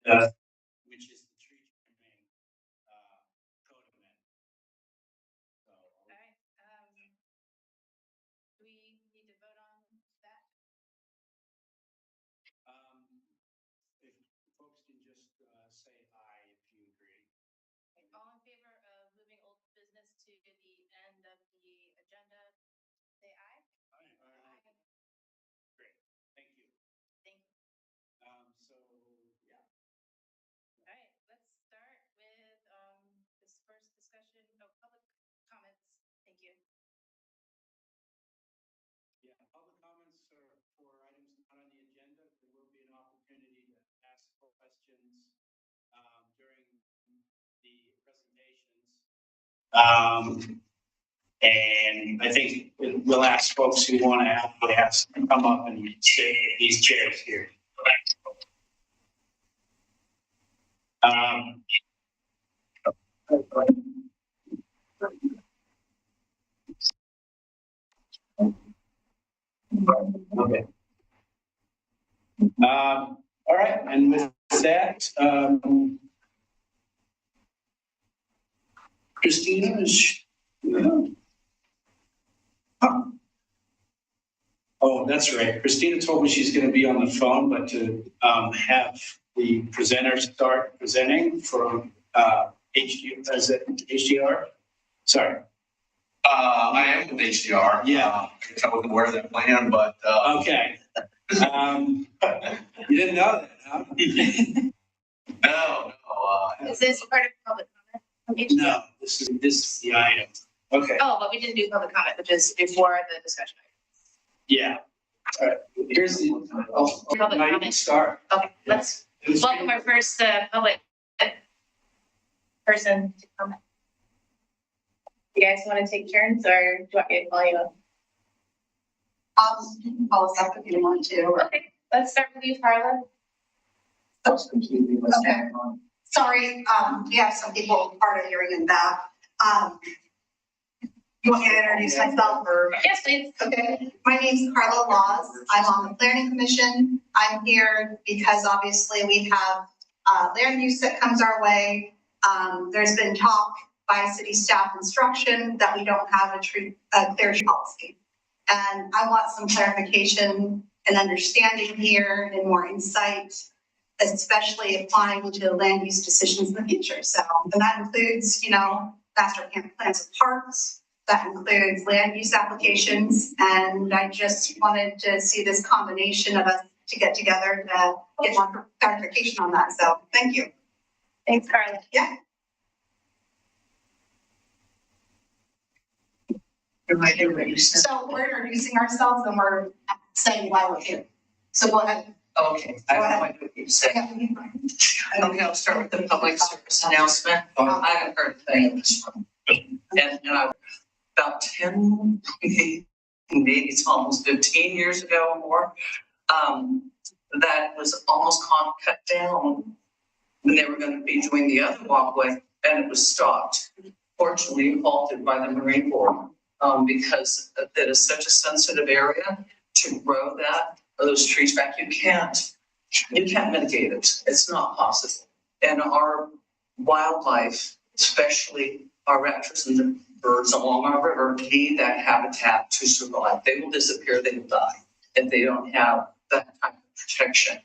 which is the tree trimming code amendment. So, All right. Do we need to vote on that? If folks can just say aye if you agree. Okay, all in favor of moving old business to the end of the agenda, say aye. Aye. Great. Thank you. Thank you. So yeah. All right, let's start with this first discussion of public comments. Thank you. Yeah, public comments are for items not on the agenda. There will be an opportunity to ask questions during the presentations. And I think we'll ask folks who want to ask to come up and sit in these chairs here. Okay. All right, and with that, Christina is. Oh, that's right. Christina told me she's going to be on the phone, but to have the presenter start presenting from HDR. Sorry. I am with HDR. Yeah. I wasn't aware of that plan, but. Okay. You didn't know that, huh? No. Is this part of public comment? No, this is the item. Okay. Oh, but we didn't do public comment, which is before the discussion. Yeah. All right. Here's the. Public I comment. Start. Okay, let's welcome our first public person to comment. You guys want to take turns, or do you want me to call you up? You can call us up if you want to. Okay, let's start with you, Carla. Okay. Sorry, we have some people hard of hearing in that. You want me to introduce myself or? Yes, please. Okay, my name's Carla Laws. I'm on the Planning Commission. I'm here because obviously we have land use that comes our way. There's been talk by city staff instruction that we don't have a clear tree policy. And I want some clarification and understanding here and more insight, especially applying to land use decisions in the future. So, and that includes, master plans of parks, that includes land use applications. And I just wanted to see this combination of us to get together to get more clarification on that. So thank you. Thanks, Carla. Yeah. So we're introducing ourselves and we're saying why we're here. So go ahead. Okay, I have no idea what you said. Okay, I'll start with the public service announcement. I haven't heard a thing in this room. And I, about 10, maybe it's almost 15 years ago or more, that was almost cut down when they were going to be doing the other walkway, and it was stopped. Fortunately, halted by the Marine Corps because that is such a sensitive area to grow those trees back. You can't mitigate it. It's not possible. And our wildlife, especially our raptors and the birds along our river, need that habitat to survive. They will disappear, they will die if they don't have that type of protection.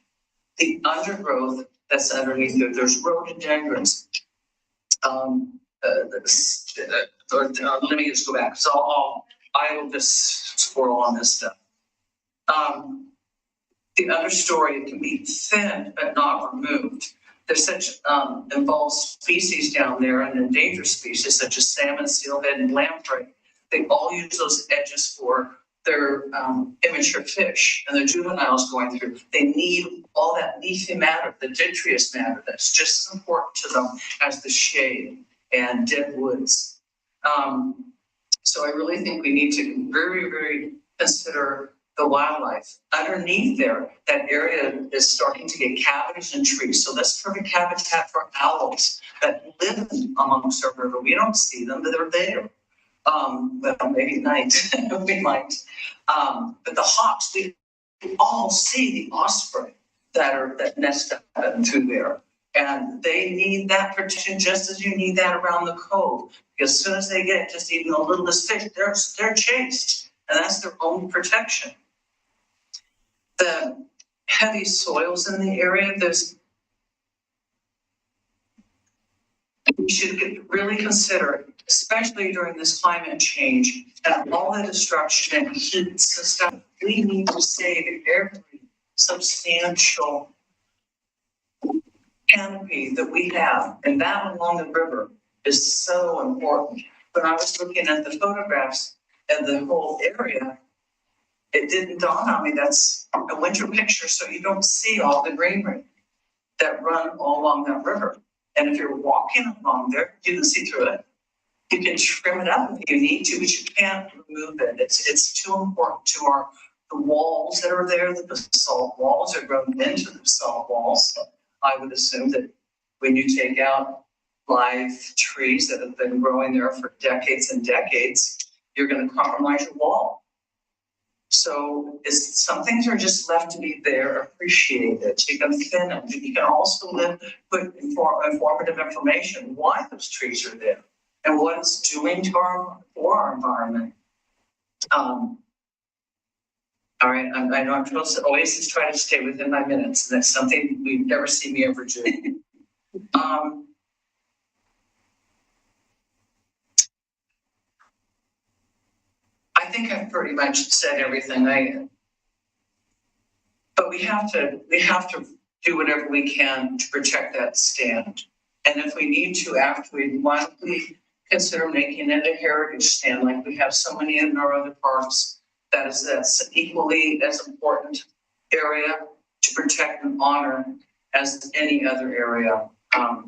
The undergrowth that's underneath there's rhododendrons. Let me just go back. So I will just squirrel on this stuff. The understory can be thinned but not removed. There's such involved species down there and endangered species such as salmon, steelhead, and lamprey. They all use those edges for their immature fish and the juveniles going through. They need all that leafy matter, the detritus matter that's just as important to them as the shade and dead woods. So I really think we need to very, very consider the wildlife. Underneath there, that area is starting to get cavities and trees. So that's perfect habitat for owls that live amongst our river. We don't see them, but they're there. Well, maybe at night we might. But the hawks, we all see the osprey that nest up through there. And they need that protection just as you need that around the cove. Because as soon as they get just even a little fish, they're chased, and that's their own protection. The heavy soils in the area, we should really consider, especially during this climate change and all the destruction and heat system, we need to save every substantial canopy that we have, and that along the river is so important. When I was looking at the photographs and the whole area, it didn't dawn on me that's a winter picture, so you don't see all the greenery that run all along that river. And if you're walking along there, you can see through it. You can trim it up if you need to, but you can't remove it. It's too important to the walls that are there. The basalt walls are grown into the basalt walls. I would assume that when you take out live trees that have been growing there for decades and decades, you're going to compromise your wall. So some things are just left to be there, appreciated. You can thin them. You can also put informative information why those trees are there and what it's doing to our environment. All right, I know I'm supposed to always just try to stay within my minutes, and that's something we've never seen me ever do. I think I've pretty much said everything but we have to do whatever we can to protect that stand. And if we need to, after why don't we consider making it a heritage stand like we have so many in our other parks? That's equally as important area to protect and honor as any other area. I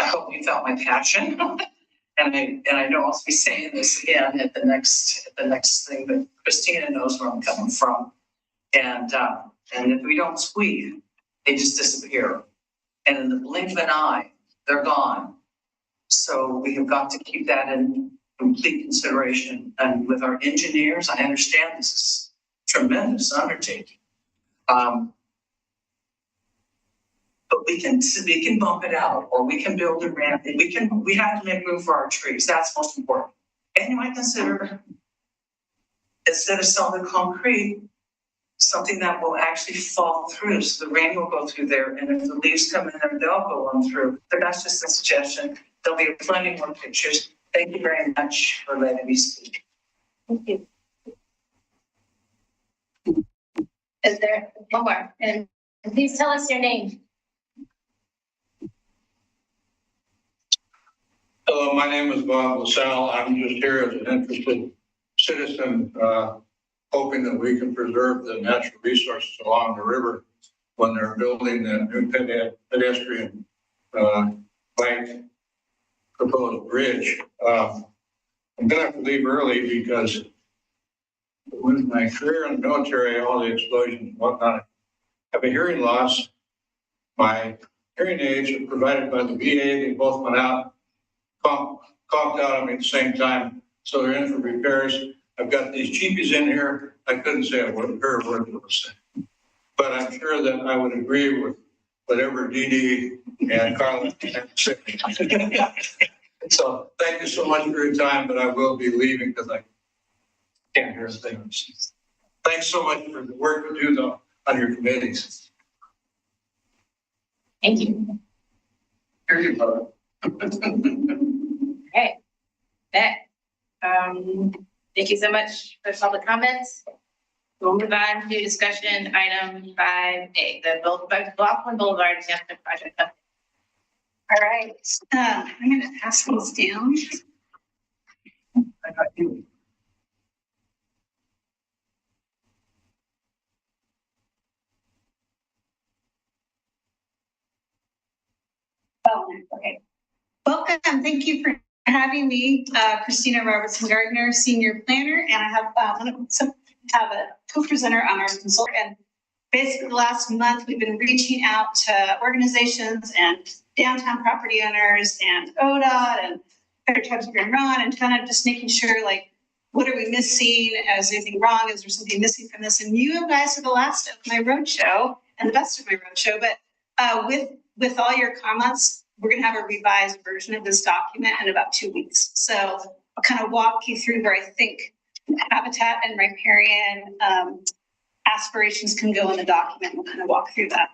hope you felt my passion. And I know I'll be saying this again at the next thing, but Christina knows where I'm coming from. And if we don't squeak, they just disappear. And in the blink of an eye, they're gone. So we have got to keep that in complete consideration. And with our engineers, I understand this is a tremendous undertaking. But we can bump it out, or we can build a ramp. We have to make room for our trees. That's most important. And you might consider, instead of solid concrete, something that will actually fall through. So the rain will go through there, and if the leaves come in there, they'll go on through. But that's just a suggestion. There'll be plenty more pictures. Thank you very much for letting me speak. Thank you. Is there one more? And please tell us your name. Hello, my name is Bob LaSalle. I'm just here as an interested citizen, hoping that we can preserve the natural resources along the river when they're building the new pedestrian bike proposed bridge. I'm gonna have to leave early because with my career in the military, all the explosions and whatnot, I have a hearing loss. My hearing aids are provided by the VA. They both went out, conked out on me at the same time, so they're in for repairs. I've got these cheapies in here. I couldn't say a word was said, but I'm sure that I would agree with whatever Dee and Carla had to say. So thank you so much for your time, but I will be leaving because I can't hear things. Thanks so much for the work you do though on your committees. Thank you. Here you go. Okay. Thank you so much for public comments. We'll move on to discussion item 5A, the McLoughlin Boulevard Enhancement Project. All right, I'm going to pass these down. I got you. Oh, okay. Welcome. Thank you for having me, Christina Robertson Gardner, Senior Planner, and I have a co-presenter on our consultant. And basically, the last month we've been reaching out to organizations and downtown property owners and ODOT and Federal Tribes of Grand Ron, and kind of just making sure, like, what are we missing? Is anything wrong? Is there something missing from this? And you guys are the last of my roadshow and the best of my roadshow, but with with all your comments, we're gonna have a revised version of this document in about 2 weeks. So I'll kind of walk you through where I think habitat and riparian aspirations can go in the document. We'll kind of walk through that.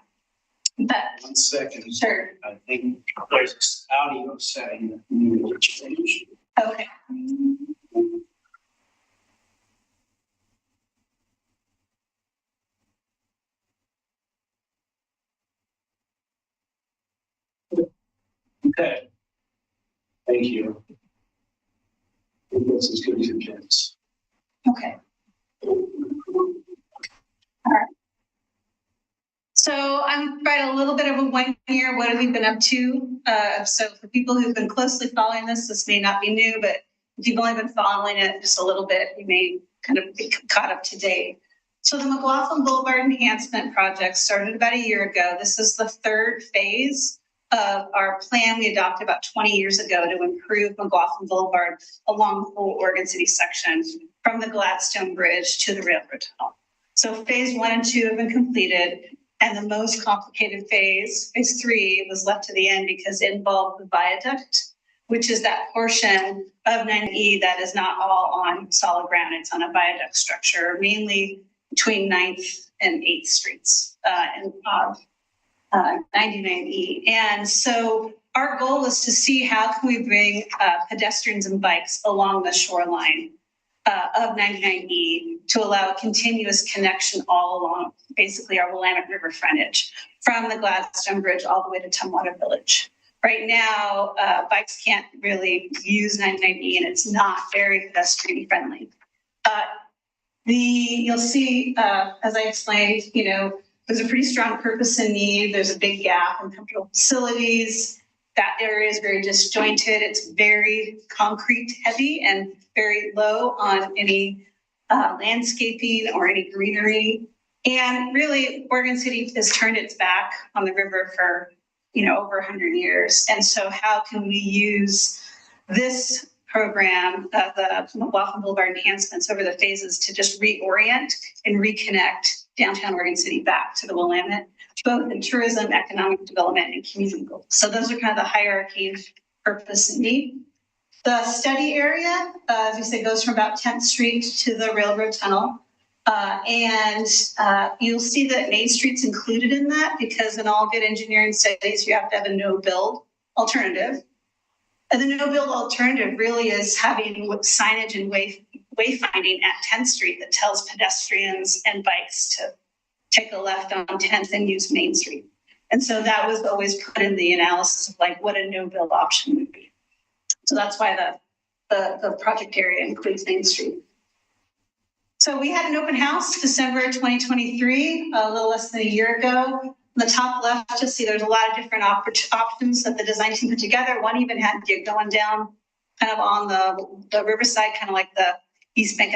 But 1 second. sure, I think there's audio setting that needs to change. okay. Okay. Thank you. I think this is good as it gets. Okay. All right. So I'm providing a little bit of a 1 year, what have we been up to? So for people who've been closely following this may not be new, but if you've only been following it just a little bit, you may kind of be caught up to date. So the McLoughlin Boulevard Enhancement project started about a year ago. This is the third phase of our plan we adopted about 20 years ago to improve McLoughlin Boulevard along the whole Oregon City section from the Gladstone Bridge to the railroad tunnel. So phase 1 and 2 have been completed, and the most complicated phase 3, was left to the end because it involved the viaduct, which is that portion of 9E that is not all on solid ground. It's on a viaduct structure, mainly between 9th and 8th Streets and 99E. And so our goal is to see how can we bring pedestrians and bikes along the shoreline of 99E to allow a continuous connection all along basically our Willamette River frontage from the Gladstone Bridge all the way to Tumwater Village. Right now, bikes can't really use 99E and it's not very pedestrian friendly. You'll see, as I explained, there's a pretty strong purpose and need. There's a big gap in comfortable facilities. That area is very disjointed. It's very concrete heavy and very low on any landscaping or any greenery. And really, Oregon City has turned its back on the river for, over 100 years. And so how can we use this program, the McLoughlin Boulevard enhancements over the phases to just reorient and reconnect downtown Oregon City back to the Willamette, both in tourism, economic development, and community goals. So those are kind of the hierarchy of purpose and need. The study area, as we say, goes from about 10th Street to the railroad tunnel. You'll see that Main Street's included in that because in all good engineering studies, you have to have a no-build alternative. And the no-build alternative really is having signage and wayfinding at 10th Street that tells pedestrians and bikes to take a left on 10th and use Main Street. And so that was always put in the analysis of what a no-build option would be. So that's why the project area includes Main Street. So we had an open house December 2023, a little less than a year ago. On the top left, you'll see there's a lot of different options that the design team put together. One even had you going down kind of on the riverside, kind of like the East Bank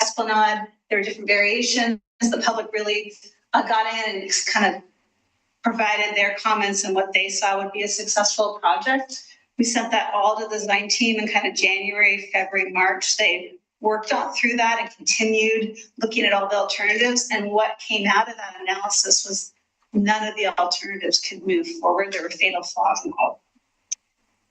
Esplanade. There were different variations. The public really got in and kind of provided their comments and what they saw would be a successful project. We sent that all to the design team in kind of January, February, March. They worked on through that and continued looking at all the alternatives. And what came out of that analysis was none of the alternatives could move forward. There were fatal flaws in all.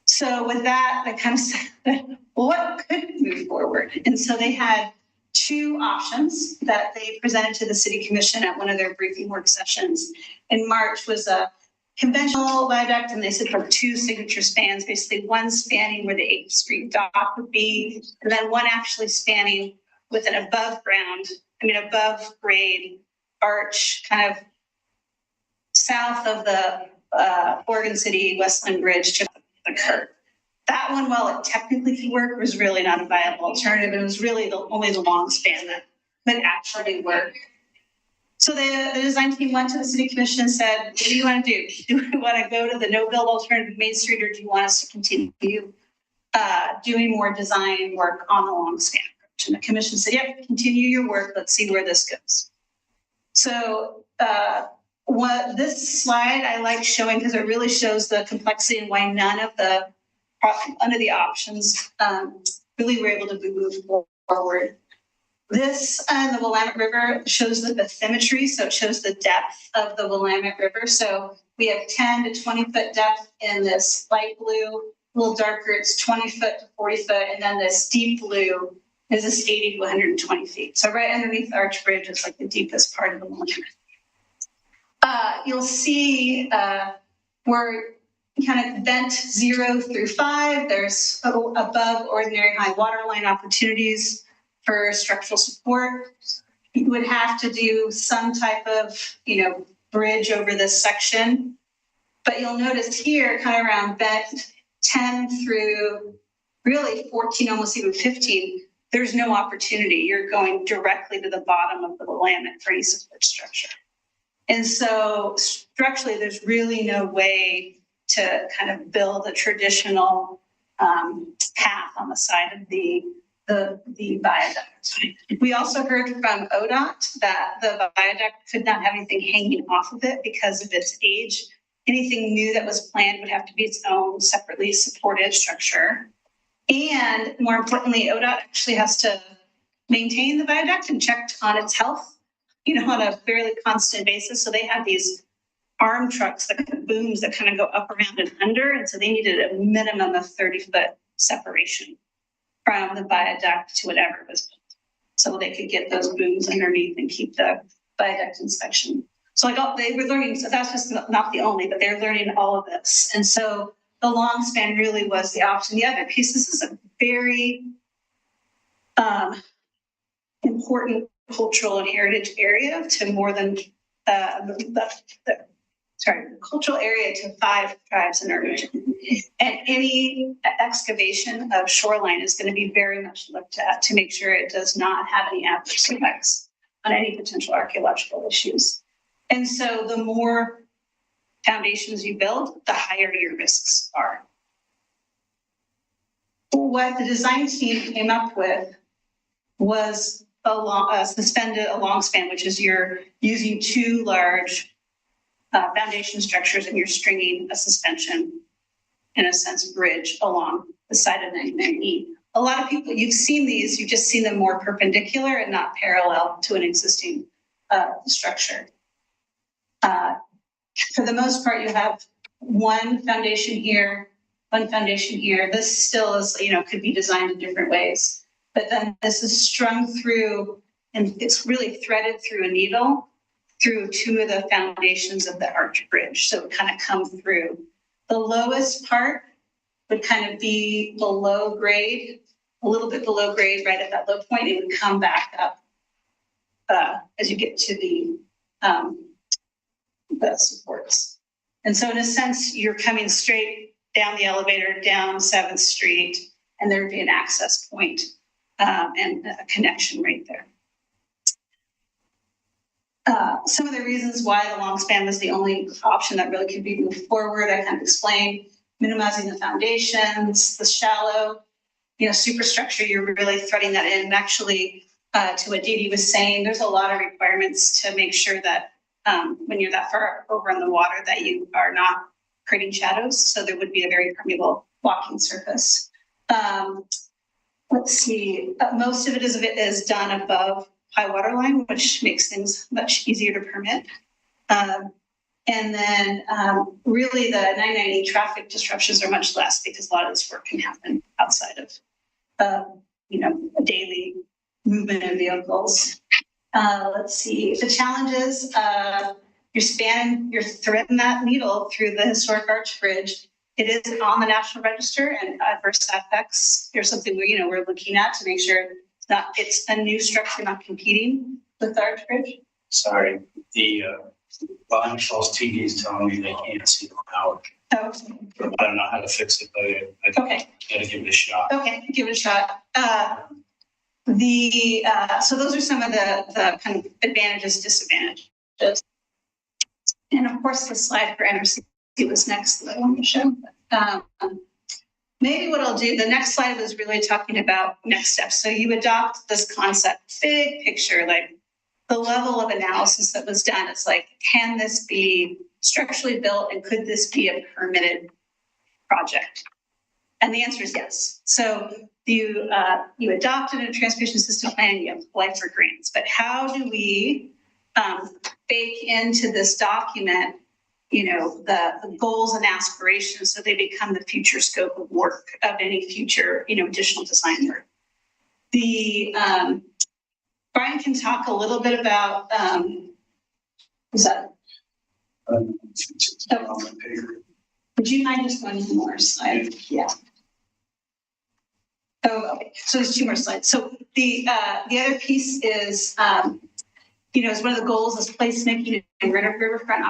So with that, I kind of said, well, what could move forward? And so they had 2 options that they presented to the City Commission at one of their briefing work sessions in March. Was a conventional viaduct, and they said for 2 signature spans, basically one spanning where the 8th Street dock would be, and then one actually spanning with an above grade arch kind of south of the Oregon City Westland Bridge to the curve. That one, while it technically could work, was really not a viable alternative. It was really only the long span that could actually work. So the design team went to the City Commission and said, what do you want to do? Do we want to go to the no-build alternative Main Street, or do you want us to continue doing more design work on the long span approach? And the commission said, yep, continue your work. Let's see where this goes. So this slide I like showing because it really shows the complexity and why none of the options really were able to be moved forward. This and the Willamette River shows the bathymetry, so it shows the depth of the Willamette River. So we have 10 to 20 foot depth in this light blue, a little darker, it's 20 foot to 40 foot, and then this deep blue is this 80 to 120 feet. So right underneath Arch Bridge is like the deepest part of the Willamette. You'll see we're kind of bent 0 through 5. There's above ordinary high water line opportunities for structural support. You would have to do some type of, bridge over this section. But you'll notice here, kind of around bent 10 through really 14, almost even 15, there's no opportunity. You're going directly to the bottom of the Willamette for any support structure. And so structurally, there's really no way to kind of build a traditional path on the side of the viaduct. We also heard from ODOT that the viaduct could not have anything hanging off of it because of its age. Anything new that was planned would have to be its own separately supported structure. And more importantly, ODOT actually has to maintain the viaduct and check on its health, on a fairly constant basis. So they have these arm trucks, that kind of booms that kind of go up, around, and under. And so they needed a minimum of 30-foot separation from the viaduct to whatever was built, so they could get those booms underneath and keep the viaduct inspection. So they were learning, so that's just not the only, but they're learning all of this. And so the long span really was the option. The other piece, this is a very important cultural and heritage area to more than cultural area to 5 tribes in our region. And any excavation of shoreline is going to be very much looked at to make sure it does not have any adverse effects on any potential archaeological issues. And so the more foundations you build, the higher your risks are. What the design team came up with was suspended a long span, which is you're using 2 large foundation structures and you're stringing a suspension, in a sense, bridge along the side of 99E. A lot of people, you've seen these, you've just seen them more perpendicular and not parallel to an existing structure. For the most part, you have one foundation here, one foundation here. This still is, could be designed in different ways. But then this is strung through, and it's really threaded through a needle through 2 of the foundations of the arch bridge. So it kind of comes through. The lowest part would kind of be below grade, a little bit below grade, right at that low point. It would come back up as you get to the supports. And so in a sense, you're coming straight down the elevator, down 7th Street, and there would be an access point and a connection right there. Some of the reasons why the long span was the only option that really could be moved forward, I kind of explained: minimizing the foundations, the shallow, superstructure, you're really threading that in. And actually, to what Dee Dee was saying, there's a lot of requirements to make sure that when you're that far over in the water that you are not creating shadows. So there would be a very permeable walking surface. Let's see, most of it is done above high water line, which makes things much easier to permit. And then really the 990 traffic disruptions are much less because a lot of this work can happen outside of, a daily movement of vehicles. Let's see, the challenges, you're threading that needle through the historic arch bridge. It is on the National Register, and adverse effects, here's something we're looking at to make sure it's a new structure, not competing with the arch bridge. Sorry, the Volume Control's TV is telling me they can't see the power. Oh. I don't know how to fix it, but I gotta give it a shot. Okay, give it a shot. So those are some of the kind of advantages, disadvantages. And of course, the slide for NRC was next that I want to show. Maybe what I'll do, the next slide was really talking about next steps. So you adopt this concept, big picture, like the level of analysis that was done. It's like, can this be structurally built and could this be a permitted project? And the answer is yes. So you adopted a transportation system plan, you apply for grants, but how do we bake into this document, the goals and aspirations so they become the future scope of work of any future, additional design work? Brian can talk a little bit about, is that? Would you mind just going to more slides? Yeah. Oh, okay. So there's 2 more slides. So the other piece is, as one of the goals is placemaking and riverfront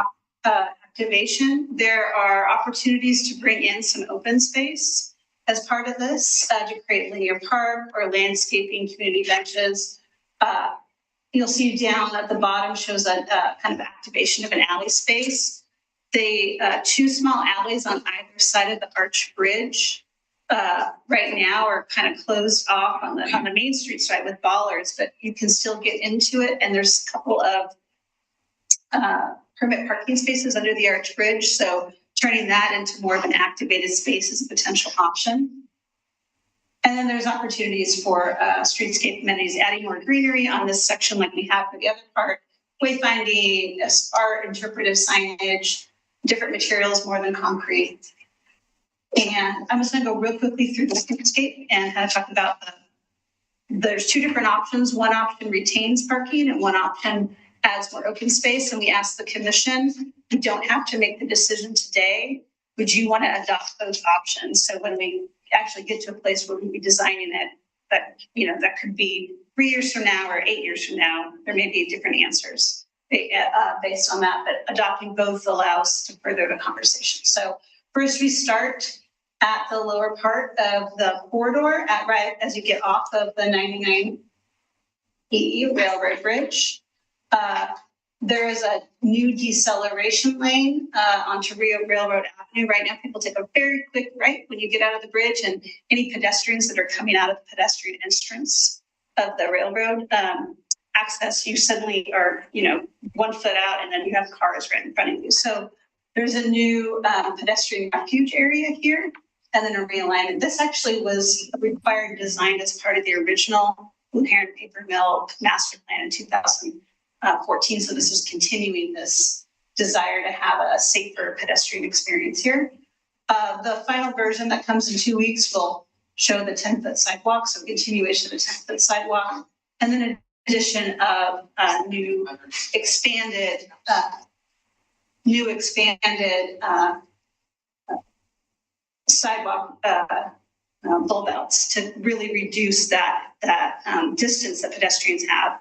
activation. There are opportunities to bring in some open space as part of this to create linear park or landscaping, community benches. You'll see down at the bottom shows a kind of activation of an alley space. The 2 small alleys on either side of the arch bridge right now are kind of closed off on the Main Street side with bollards, but you can still get into it. And there's a couple of permit parking spaces under the arch bridge. So turning that into more of an activated space is a potential option. And then there's opportunities for streetscape amenities, adding more greenery on this section like we have for the other part, wayfinding, art, interpretive signage, different materials more than concrete. And I'm just going to go real quickly through the streetscape and kind of talk about there's 2 different options. One option retains parking and one option adds more open space. And we asked the commission, you don't have to make the decision today. Would you want to adopt both options? So when we actually get to a place where we'll be designing it, that could be 3 years from now or 8 years from now, there may be different answers based on that, but adopting both allows to further the conversation. So first we start at the lower part of the corridor right as you get off of the 99 EE Railroad Bridge. There is a new deceleration lane onto Rio Railroad Avenue. Right now, people take a very quick right when you get out of the bridge, and any pedestrians that are coming out of the pedestrian entrance of the railroad access, you suddenly are, 1 foot out, and then you have cars right in front of you. So there's a new pedestrian refuge area here, and then a realignment. This actually was required design as part of the original Inherent Paper Mill master plan in 2014. So this is continuing this desire to have a safer pedestrian experience here. The final version that comes in 2 weeks will show the 10-foot sidewalk, so continuation of the 10-foot sidewalk, and then an addition of new expanded sidewalk bulb outs to really reduce that distance that pedestrians have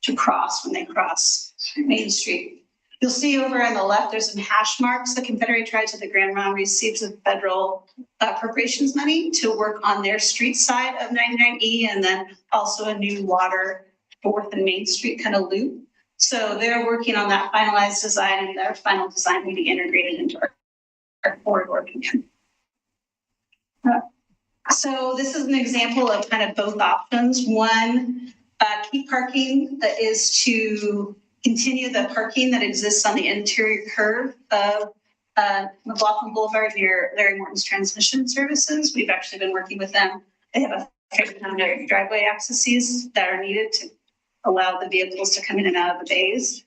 to cross when they cross Main Street. You'll see over on the left, there's some hash marks. The Confederate Tribes of the Grand Ronde receives the federal appropriations money to work on their street side of 99E, and then also a new water 4th and Main Street kind of loop. So they're working on that finalized design, and their final design will be integrated into our corridor. So this is an example of kind of both options. One, keep parking that is to continue the parking that exists on the interior curve of McLoughlin Boulevard near Larry Morton's transmission services. We've actually been working with them. They have a certain number of driveway accesses that are needed to allow the vehicles to come in and out of the bays.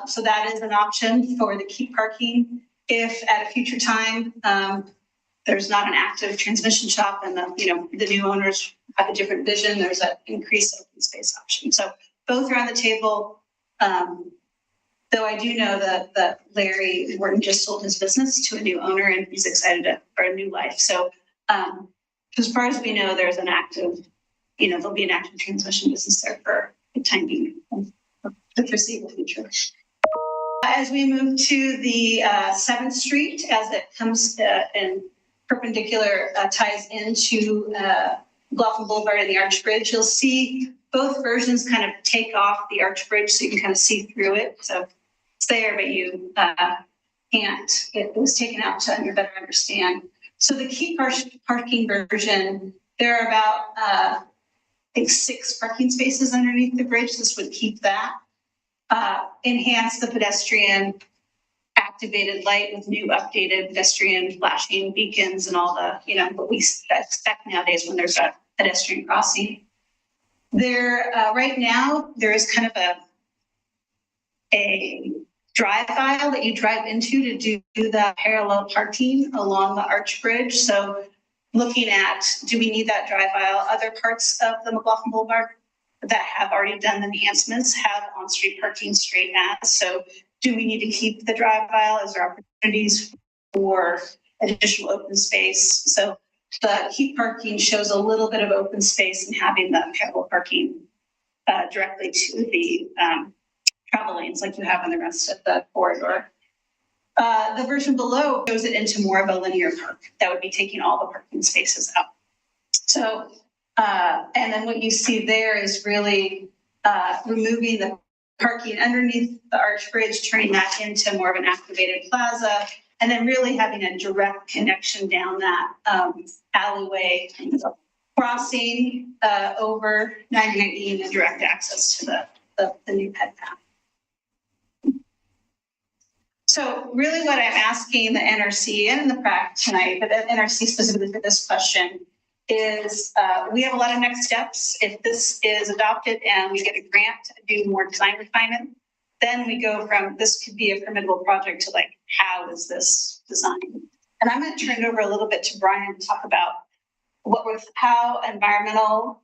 So that is an option for the keep parking. If at a future time, there's not an active transmission shop and the new owners have a different vision, there's an increased open space option. So both are on the table. Though I do know that Larry Morton just sold his business to a new owner and he's excited for a new life. So as far as we know, there's an active, there'll be an active transmission business there for the time being, the foreseeable future. As we move to the 7th Street, as it comes in perpendicular, ties into McLoughlin Boulevard and the Arch Bridge, you'll see both versions kind of take off the Arch Bridge so you can kind of see through it. So it's there, but you can't. It was taken out to better understand. So the keep parking version, there are about, I think 6 parking spaces underneath the bridge. This would keep that. Enhance the pedestrian activated light with new updated pedestrian flashing beacons and all the, what we expect nowadays when there's a pedestrian crossing. There, right now, there is kind of a drive aisle that you drive into to do the parallel parking along the arch bridge. So looking at, do we need that drive aisle? Other parts of the McLoughlin Boulevard that have already done the enhancements have on-street parking straight at. So do we need to keep the drive aisle? Is there opportunities for additional open space? So the keep parking shows a little bit of open space and having the parallel parking directly to the travel lanes like you have on the rest of the corridor. The version below shows it into more of a linear park that would be taking all the parking spaces out. So, and then what you see there is really removing the parking underneath the arch bridge, turning that into more of an activated plaza, and then really having a direct connection down that alleyway, crossing over 990 and direct access to the new ped path. So really what I'm asking the NRC and the PRAC tonight, but the NRC specifically for this question, is we have a lot of next steps. If this is adopted and we get a grant to do more design refinement, then we go from this could be a permittable project to like, how is this designed? And I'm going to turn it over a little bit to Brian to talk about how environmental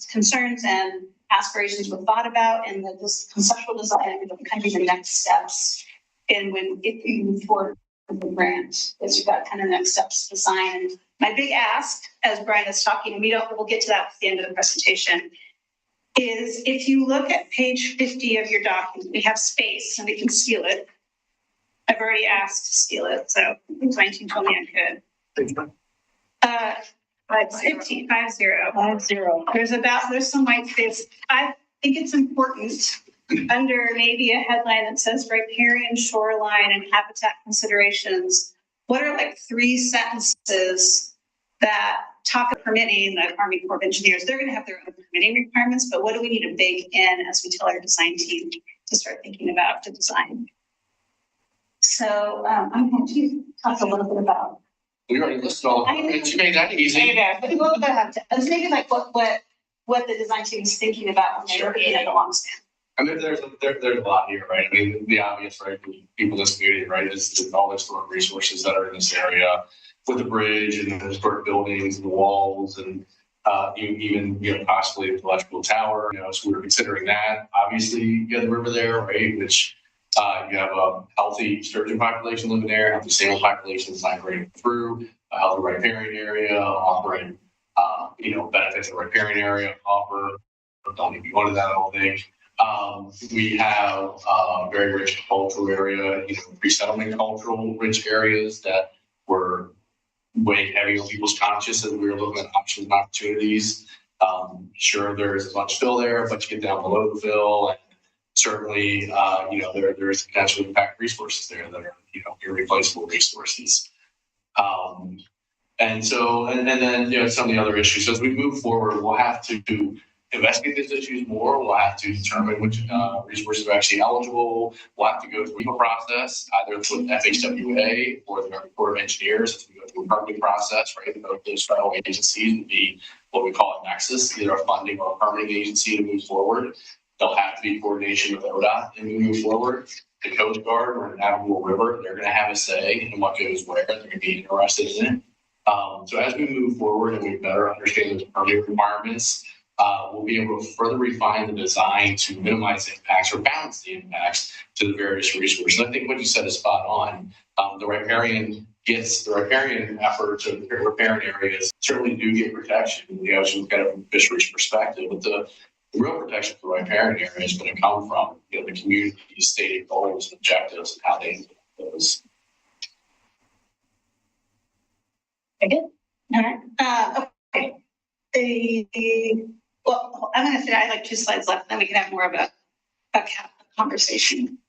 concerns and aspirations were thought about and this conceptual design and kind of the next steps. And if you move forward with the grant, is you've got kind of next steps design. And my big ask, as Brian is talking, and we'll get to that at the end of the presentation, is if you look at page 50 of your document, we have space and we can steal it. I've already asked to steal it, so 19 told me I could. 50. There's some white space. I think it's important under maybe a headline that says riparian shoreline and habitat considerations. What are like 3 sentences that talk about permitting the Army Corps of Engineers? They're going to have their own permitting requirements, but what do we need to bake in as we tell our design team to start thinking about the design? So I'm going to talk a little bit about. We already listed all the comments. You made that easy. Let's maybe like what the design team is thinking about when they're looking at the long span. I mean, there's a lot here, right? I mean, the obvious, right, for people in this community, right, is all the historic resources that are in this area with the bridge and the historic buildings and the walls and even possibly the electrical tower. So we're considering that. Obviously, you have the river there, right, which you have a healthy sturgeon population living there, healthy salmon populations migrating through, a healthy riparian area, offering benefits of the riparian area offer. Don't need to go into that whole thing. We have a very rich cultural area, pre-settlement cultural rich areas that were weighing heavy on people's conscience as we were looking at options and opportunities. Sure, there's a bunch fill there, but you get down below the fill, and certainly, there's potential impact resources there that are, irreplaceable resources. And then, some of the other issues. So as we move forward, we'll have to investigate these issues more. We'll have to determine which resources are actually eligible. We'll have to go through a process, either with FHWA or the Army Corps of Engineers. As we go through a permitting process, right? Both those federal agencies would be what we call a nexus, either a funding or a permitting agency to move forward. There'll have to be coordination with ODOT and we move forward. The Coast Guard or the Navigable River, they're going to have a say in what goes where. They're going to be interested in it. So as we move forward and we better understand those permitting requirements, we'll be able to further refine the design to minimize impacts or balance the impacts to the various resources. And I think what you said is spot on. The riparian efforts or the riparian areas certainly do get protection. As you look at it from a fisheries perspective, but the real protection for the riparian area is going to come from the community's stated goals and objectives and how they implement those. Okay. All right. Okay. Well, I'm going to say I like 2 slides left, then we can have more of a conversation.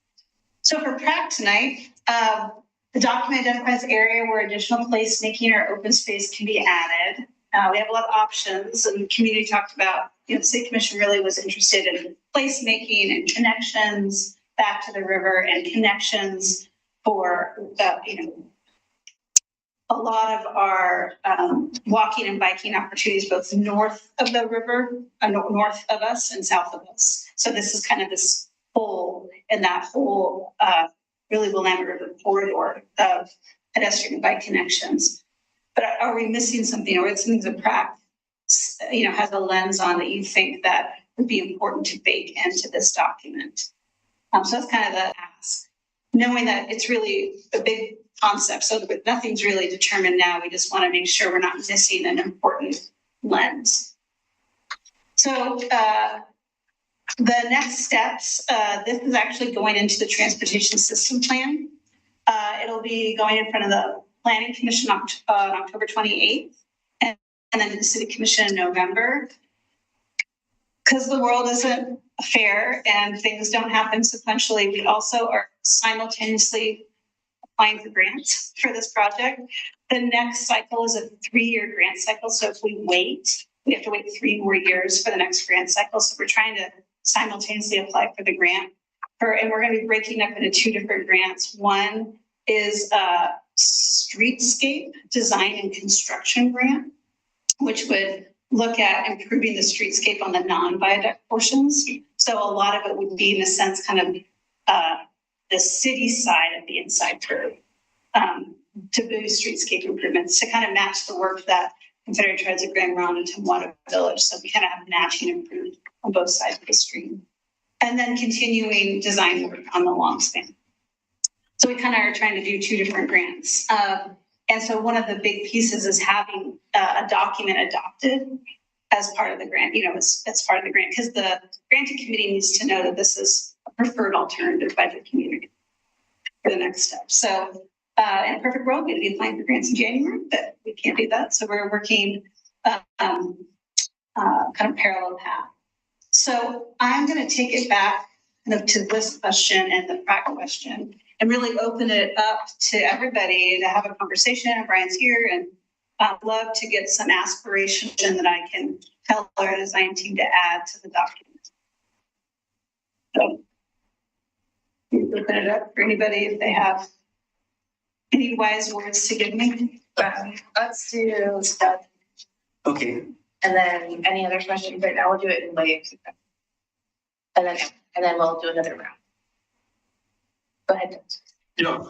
So for PRAC tonight, the document identifies the area where additional placemaking or open space can be added. We have a lot of options, and the community talked about, the City Commission really was interested in placemaking and connections back to the river and connections for, a lot of our walking and biking opportunities, both north of the river, north of us and south of us. So this is kind of this hole in that whole really Willamette River corridor of pedestrian and bike connections. But are we missing something, or it's something that PRAC, has a lens on that you think that would be important to bake into this document? So that's kind of the ask, knowing that it's really a big concept. So nothing's really determined now. We just want to make sure we're not missing an important lens. So the next steps, this is actually going into the transportation system plan. It'll be going in front of the Planning Commission on October 28th, and then to the City Commission in November. Because the world isn't fair and things don't happen sequentially, we also are simultaneously applying for grants for this project. The next cycle is a 3-year grant cycle. So if we wait, we have to wait 3 more years for the next grant cycle. So we're trying to simultaneously apply for the grant. And we're going to be breaking up into 2 different grants. One is a streetscape design and construction grant, which would look at improving the streetscape on the non-viaduct portions. So a lot of it would be, in a sense, kind of the city side of the inside curve to boost streetscape improvements, to kind of match the work that Confederate Tribes of Grand Ronde and Tumwater Village. So we kind of have matching improved on both sides of the stream. And then continuing design work on the long span. So we kind of are trying to do 2 different grants. And so one of the big pieces is having a document adopted as part of the grant, as part of the grant, because the granting committee needs to know that this is a preferred alternative by the community for the next step. So in a perfect world, we'd be applying for grants in January, but we can't do that. So we're working kind of parallel path. So I'm going to take it back to this question and the PRAC question, and really open it up to everybody to have a conversation. Brian's here, and I'd love to get some aspiration that I can tell our design team to add to the document. So open it up for anybody if they have any wise words to give me. Let's do stuff. Okay, And then any other questions right now? We'll do it in waves. And then we'll do another round. Go ahead. Yeah,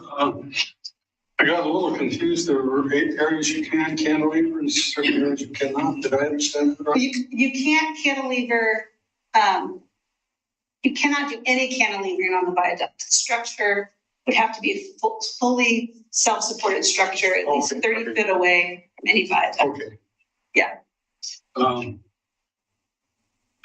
I got a little confused. There were 8 areas you can cantilever and certain areas you cannot. Did I understand that right? You can't cantilever, you cannot do any cantilevering on the viaduct. Structure would have to be a fully self-supported structure, at least 30 feet away from any viaduct. Okay. Yeah.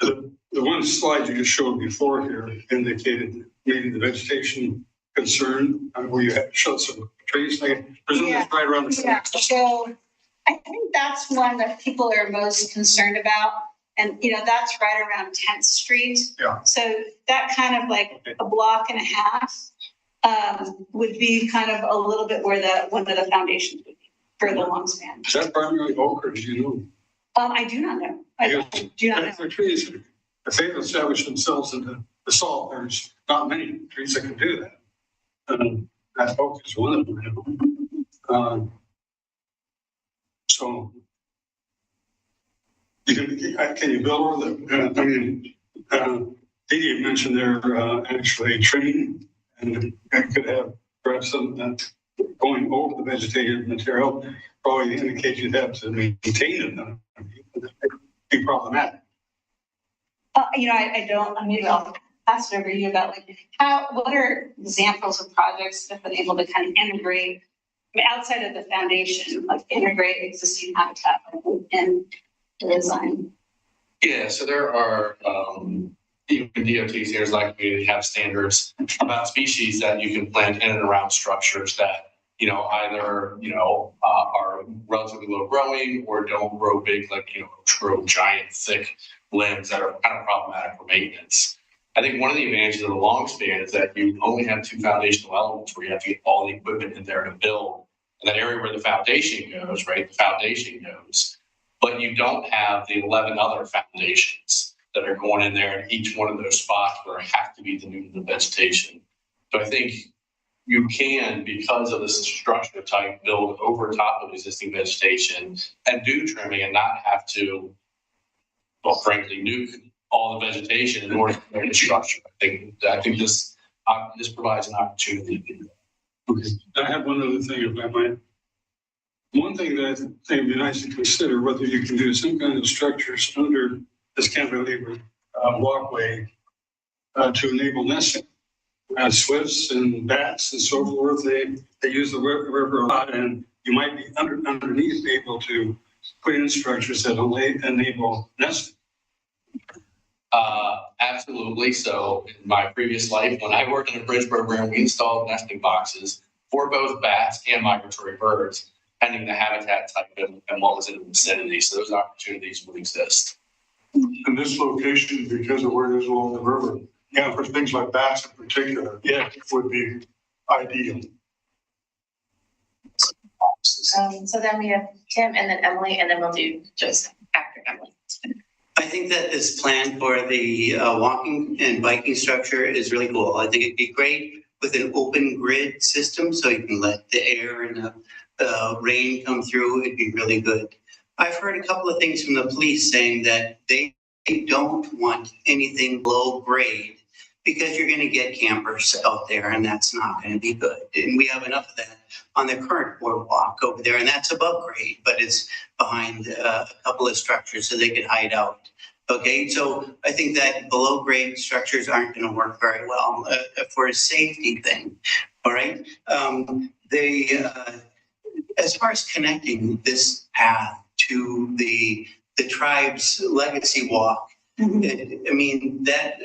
The one slide you just showed before here indicated maybe the vegetation concern where you had showed some trees. I presume that's right around the Yeah. So I think that's one that people are most concerned about. And, that's right around 10th Street. Yeah. So that kind of like a block and a half would be kind of a little bit where one of the foundations would be for the long span. Is that primarily oak, or do you know? I do not know. I do not know. The trees, if they've established themselves in the salt, there's not many trees that can do that. That oak is one of them. So can you build over the? Dee mentioned there actually training, and it could have perhaps some going over the vegetated material. Probably indicates you'd have to maintain it. That'd be problematic. I don't. Maybe I'll pass it over to you about what are examples of projects that have been able to kind of integrate, outside of the foundation, integrate existing habitat in the design. Yeah, so there are even DOTs here, like community, have standards about species that you can plant in and around structures that either are relatively low growing or don't grow big, grow giant thick limbs that are kind of problematic for maintenance. I think one of the advantages of the long span is that you only have 2 foundational elements where you have to get all the equipment in there to build. And that area where the foundation goes, right? The foundation goes, but you don't have the 11 other foundations that are going in there in each one of those spots where it has to be the new vegetation. So I think you can, because of this structure type, build over top of existing vegetation and do trimming and not have to, well, frankly, nuke all the vegetation in order to create a structure. I think this provides an opportunity to do that. Okay, I have one other thing, if I might. One thing that I think would be nice to consider, whether you can do some kind of structures under this cantilever walkway to enable nesting. Swifts and bats and so forth, they use the river a lot, and you might be underneath able to put in structures that enable nesting. Absolutely. So in my previous life, when I worked in a bridge program, we installed nesting boxes for both bats and migratory birds, pending the habitat type and what was in the vicinity. So those opportunities would exist. In this location, because of where it is along the river, yeah, for things like bats in particular, yeah, it would be ideal. So then we have Tim and then Emily, and then we'll do Joseph after Emily. I think that this plan for the walking and biking structure is really cool. I think it'd be great with an open grid system so you can let the air and the rain come through. It'd be really good. I've heard a couple of things from the police saying that they don't want anything low grade because you're going to get campers out there and that's not going to be good. And we have enough of that on the current boardwalk over there, and that's above grade, but it's behind a couple of structures so they could hide out. Okay, so I think that below grade structures aren't going to work very well for a safety thing. All right, as far as connecting this path to the tribe's legacy walk, I mean that.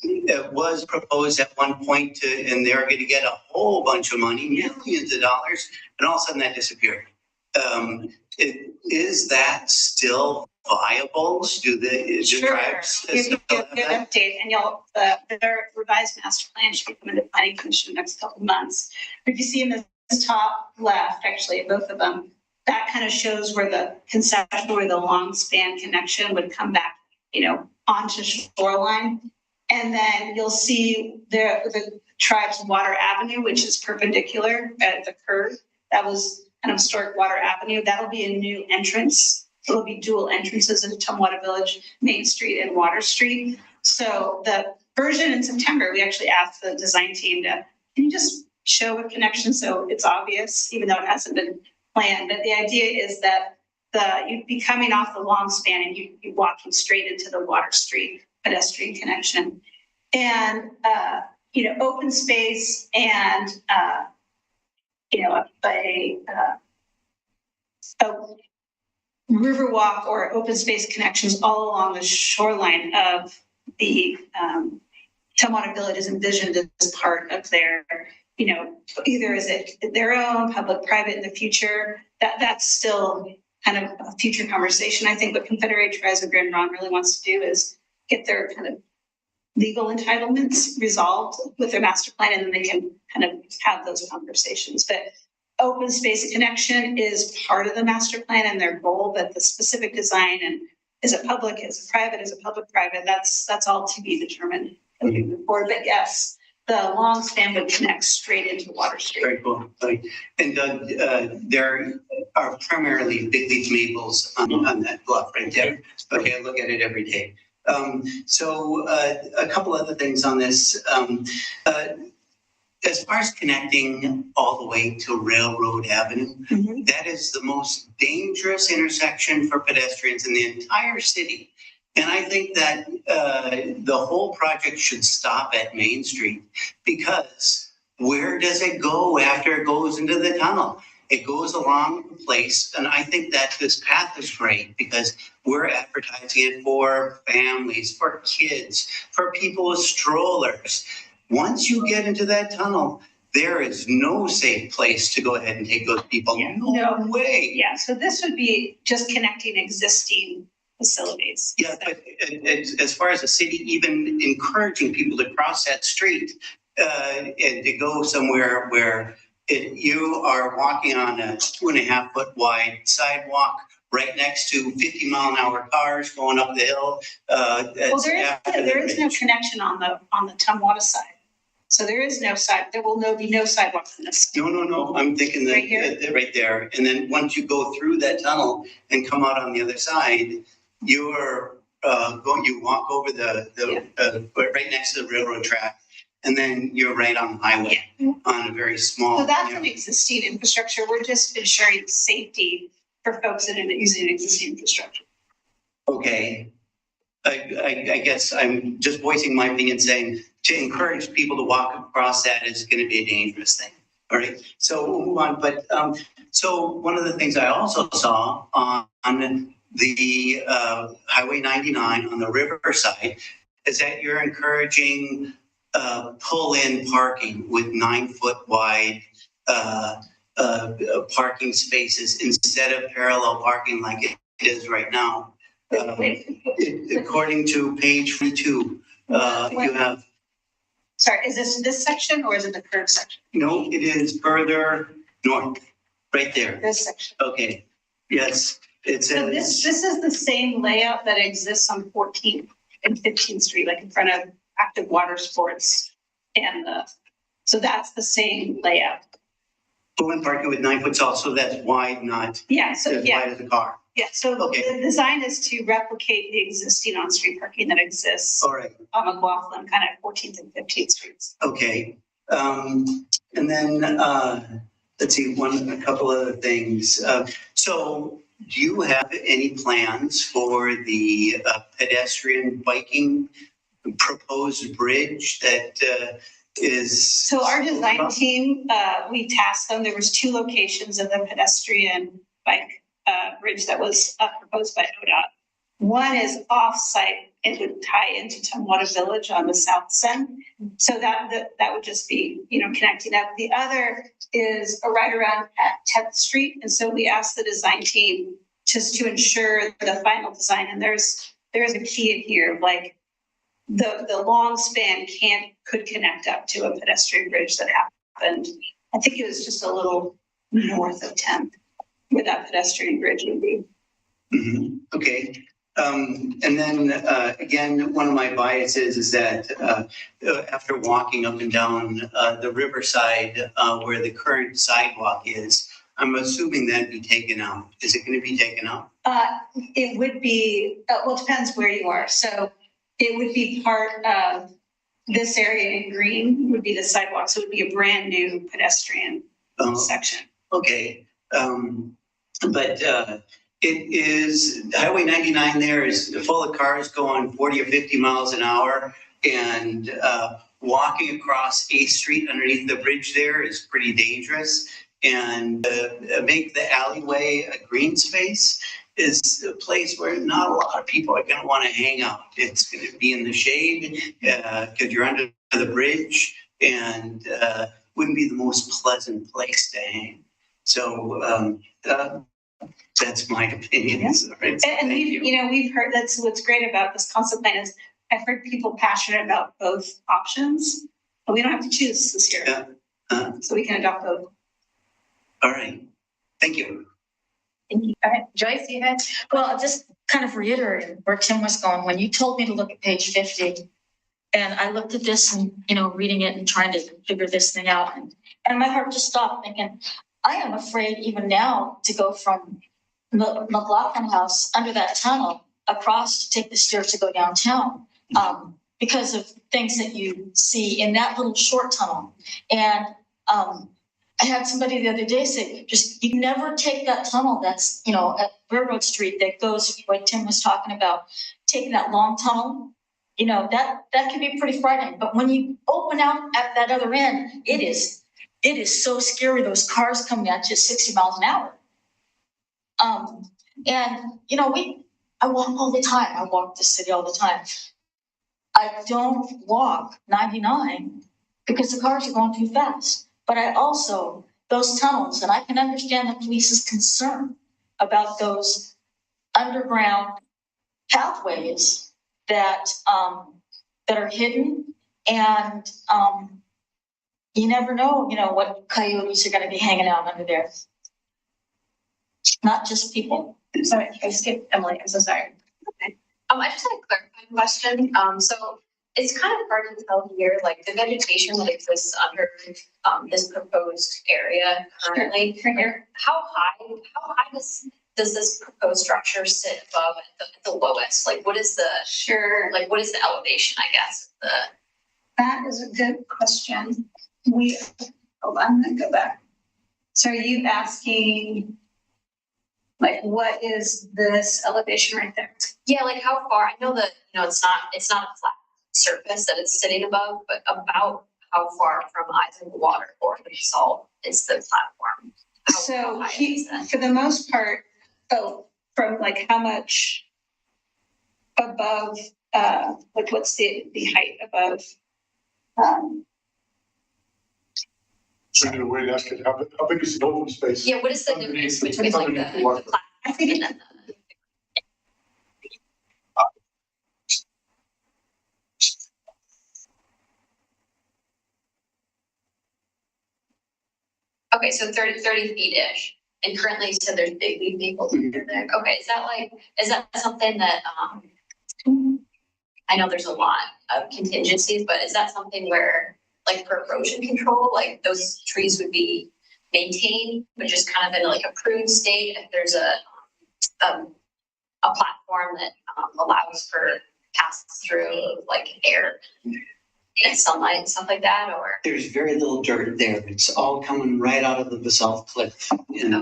It was proposed at one point and they're going to get a whole bunch of money, millions of dollars, and all of a sudden that disappeared. Is that still viable? Is the tribes? Give you a good update, and their revised master plan should be coming to planning commission in the next couple of months. If you see in this top left, actually both of them, that kind of shows where the conceptual, where the long span connection would come back, onto shoreline. And then you'll see the tribe's water avenue, which is perpendicular at the curve. That was an historic water avenue. That'll be a new entrance. It'll be dual entrances into Tumwater Village, Main Street and Water Street. So the version in September, we actually asked the design team can you just show a connection so it's obvious, even though it hasn't been planned. But the idea is that you'd be coming off the long span and you'd be walking straight into the Water Street pedestrian connection, and open space and a river walk or open space connections all along the shoreline of the Tumwater Village is envisioned as part of their, either is it their own public, private in the future. That's still kind of a future conversation. I think what Confederate Tribes of Grand Ronde really wants to do is get their kind of legal entitlements resolved with their master plan, and then they can kind of have those conversations. But open space connection is part of the master plan and their goal, but the specific design and is it public, is it private, is it public-private, that's all to be determined as we move forward. But yes, the long span would connect straight into Water Street. Very cool. And Doug, there are primarily big leaf maples on that bluff right there. Okay, I look at it every day. So a couple other things on this. As far as connecting all the way to Railroad Avenue, that is the most dangerous intersection for pedestrians in the entire city. And I think that the whole project should stop at Main Street, because where does it go after it goes into the tunnel? It goes along the place, and I think that this path is great because we're advertising it for families, for kids, for people with strollers. Once you get into that tunnel, there is no safe place to go ahead and take those people. No way. Yeah, so this would be just connecting existing facilities. Yeah, but as far as the city even encouraging people to cross that street and to go somewhere where you are walking on a 2.5 foot wide sidewalk right next to 50-mile-an-hour cars going up the hill. Well, there is no connection on the Tumwater side. So there is no there will be no sidewalk in this. No, I'm thinking that, Right here? right there. And then once you go through that tunnel and come out on the other side, you're, you walk over right next to the railroad track. And then you're right on the highway on a very small. So that's an existing infrastructure. We're just ensuring safety for folks that are using existing infrastructure. Okay. I guess I'm just voicing my opinion, saying to encourage people to walk across that is going to be a dangerous thing. All right. So we'll move on. But so one of the things I also saw on the Highway 99 on the riverside is that you're encouraging pull-in parking with 9-foot wide parking spaces instead of parallel parking like it is right now. According to page 42, you have. Sorry, is this section or is it the curved section? No, it is further north, right there. This section. Okay. Yes, it says. So this is the same layout that exists on 14th and 15th Street, like in front of Active Water Sports, and so that's the same layout. Pull-in parking with 9 foot tall, so that's wide, not as wide as a car. Yeah, so Okay. the design is to replicate the existing on-street parking that exists All right. on McLoughlin, kind of 14th and 15th Streets. Okay. And then let's see, a couple other things. So do you have any plans for the pedestrian biking proposed bridge that is? So our design team, we tasked them. There was 2 locations of the pedestrian bike bridge that was proposed by ODOT. One is off-site. It would tie into Tumwater Village on the south end. So that would just be, connecting up. The other is right around at 10th Street. And so we asked the design team just to ensure the final design. And there's a key in here, like the long span could connect up to a pedestrian bridge that happened. I think it was just a little north of 10th. Where that pedestrian bridge would be. Mm-hmm. Okay. And then again, one of my biases is that after walking up and down the riverside where the current sidewalk is, I'm assuming that'd be taken out. Is it going to be taken out? It would be, well, it depends where you are. So it would be part of this area in green would be the sidewalk. So it would be a brand new pedestrian section. Okay. But it is, Highway 99 there is full of cars going 40 or 50 miles an hour, and walking across 8th Street underneath the bridge there is pretty dangerous. And make the alleyway a green space is a place where not a lot of people are going to want to hang out. It's going to be in the shade because you're under the bridge, and wouldn't be the most pleasant place to hang. So that's my opinion. Yeah. Right. And we've heard, that's what's great about this concept plan is I've heard people passionate about both options, but we don't have to choose this year. Yeah. So we can adopt both. All right. Thank you. Thank you. All right, Joyce, you had? Well, just kind of reiterating where Tim was going, when you told me to look at page 50, and I looked at this and, reading it and trying to figure this thing out, and my heart just stopped thinking, I am afraid even now to go from McLoughlin House under that tunnel across to take the stairs to go downtown because of things that you see in that little short tunnel. And I had somebody the other day say, you never take that tunnel that's, at Railroad Street that goes, what Tim was talking about, taking that long tunnel, that can be pretty frightening. But when you open out at that other end, it is so scary. Those cars coming at you 60 miles an hour. I walk all the time. I walk the city all the time. I don't walk 99 because the cars are going too fast. But I also, those tunnels, and I can understand the police's concern about those underground pathways that are hidden, and you never know, what coyotes are going to be hanging out under there. Not just people. Sorry, I skipped Emily. I'm so sorry. Okay. I just had a clarifying question. So it's kind of hard to tell here, like the vegetation that exists under this proposed area currently. Here. How high does this proposed structure sit above at the lowest? Like what is the what is the elevation, I guess? That is a good question. Hold on, I'm gonna go back. So are you asking, like, what is this elevation right there? Yeah, like how far? I know that, it's not a flat surface that it's sitting above, but about how far from either the water or the basalt is the platform? So for the most part, from like how much above, like what's the height above? So in a way to ask it, how big is the open space? Yeah, what is the difference between like the platform I think and then the? Okay, so 30 feet-ish, and currently you said there's big leaf maples under there. Okay, is that something that, I know there's a lot of contingencies, but is that something where, like for erosion control, like those trees would be maintained, but just kind of in like a pruned state if there's a platform that allows for pass through like air and sunlight and stuff like that, or? There's very little dirt there. It's all coming right out of the basalt cliff.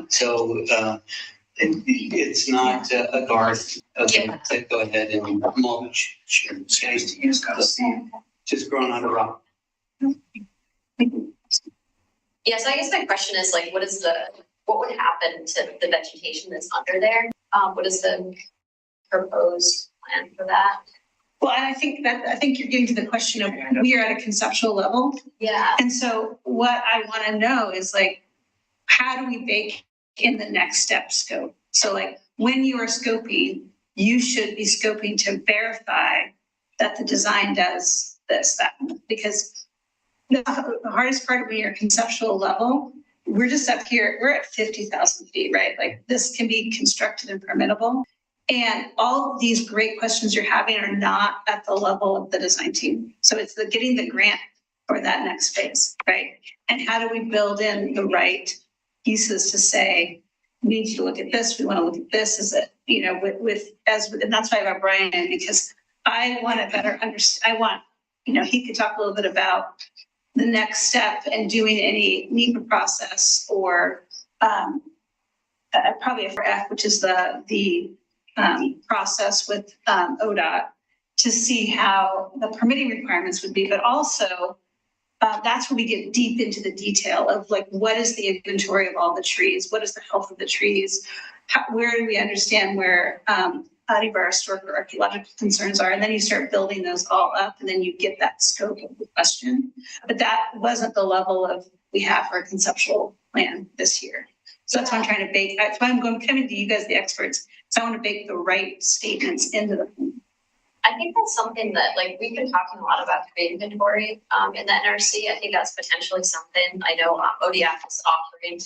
So it's not a garth. Okay, so go ahead and mulch. Sure. Just growing out of rock. Yeah, so I guess my question is like, what would happen to the vegetation that's under there? What is the proposed plan for that? Well, and I think you're getting to the question of we are at a conceptual level. Yeah. And so what I want to know is like, how do we bake in the next step scope? So like when you are scoping, you should be scoping to verify that the design does this, that, because the hardest part when you're conceptual level, we're just up here, we're at 50,000 feet, right? Like this can be constructed and permittable. And all of these great questions you're having are not at the level of the design team. So it's getting the grant for that next phase, right? And how do we build in the right pieces to say, we need to look at this, we want to look at this, is it, and that's why I got Brian in, because I want to better understand, he could talk a little bit about the next step and doing any NEPA process or probably a FRF, which is the process with ODOT to see how the permitting requirements would be, but also that's where we get deep into the detail of like, what is the inventory of all the trees? What is the health of the trees? Where do we understand where any of our historic or archaeological concerns are? And then you start building those all up and then you get that scope of the question. But that wasn't the level of we have for a conceptual plan this year. So that's why I'm trying to bake. That's why I'm coming to you guys, the experts. So I want to bake the right statements into the plan. I think that's something that, like, we've been talking a lot about tree inventory in the NRC. I think that's potentially something. I know ODF is offering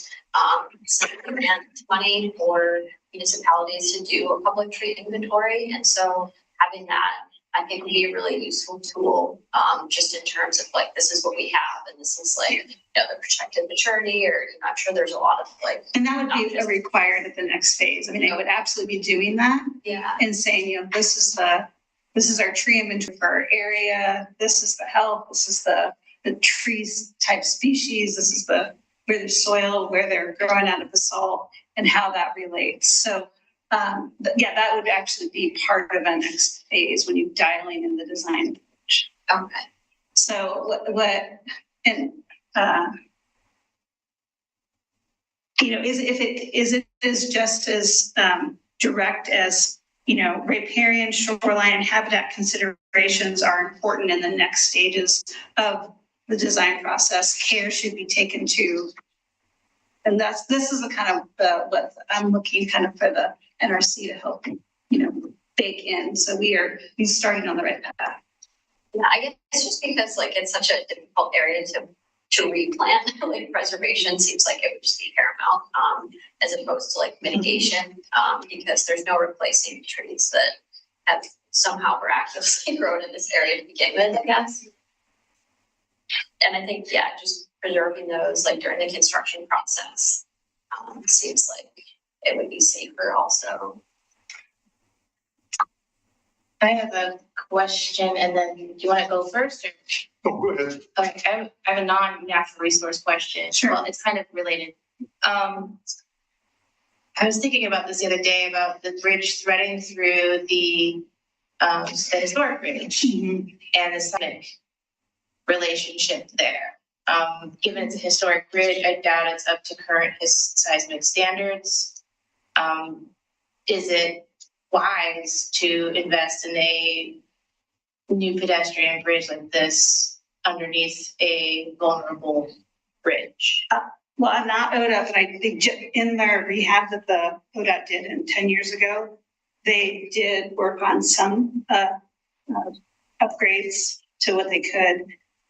some grant money for municipalities to do a public tree inventory. And so having that, I think, would be a really useful tool just in terms of like, this is what we have and this is like, the protected maturity, or I'm sure there's a lot of like. And that would be required at the next phase. I mean, I would absolutely be doing that. Yeah. And saying, this is our tree inventory for our area. This is the health. This is the trees type species. This is where the soil, where they're growing out of basalt and how that relates. So that would actually be part of the next phase when you're dialing in the design approach. Okay. So is it just as direct as riparian, shoreline, and habitat considerations are important in the next stages of the design process. Care should be taken to, and this is the kind of what I'm looking kind of for the NRC to help bake in. So we're starting on the right path. Yeah, I guess it's just because like it's such a difficult area to replant. Like preservation seems like it would just be paramount, as opposed to like mitigation, because there's no replacing trees that have somehow miraculously grown in this area to begin with, I guess. And I think, yeah, just preserving those like during the construction process, seems like it would be safer also. I have a question, and then do you want to go first? Or? Oh, go ahead. Okay, I have a non-natural resource question. Sure. Well, it's kind of related. I was thinking about this the other day about the bridge threading through the historic bridge and the seismic relationship there. Given it's a historic bridge, I doubt it's up to current seismic standards. Is it wise to invest in a new pedestrian bridge like this underneath a vulnerable bridge? Well, I'm not ODOT, but I think in their rehab that the ODOT did 10 years ago, they did work on some upgrades to what they could.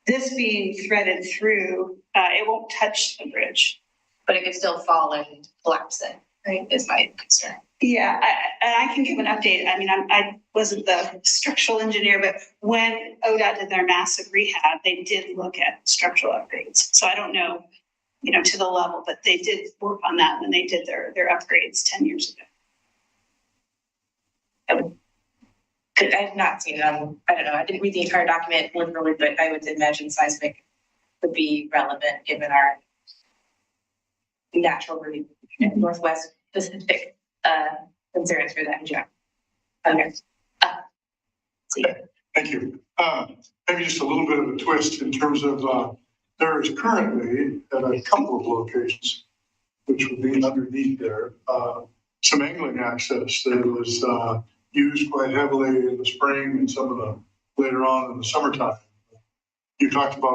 This being threaded through, it won't touch the bridge. But it could still fall and collapse it, right, is my concern. Yeah, I can give an update. I mean, I wasn't the structural engineer, but when ODOT did their massive rehab, they did look at structural upgrades. So I don't know, to the level, but they did work on that when they did their upgrades 10 years ago. I have not seen them. I don't know. I didn't read the entire document literally, but I would imagine seismic would be relevant given our natural Northwest Pacific concerns for that in general. Okay. See. Thank you. Maybe just a little bit of a twist in terms of there is currently at a couple of locations, which would be underneath there, some angling access that was used quite heavily in the spring and some of the later on in the summertime. You talked about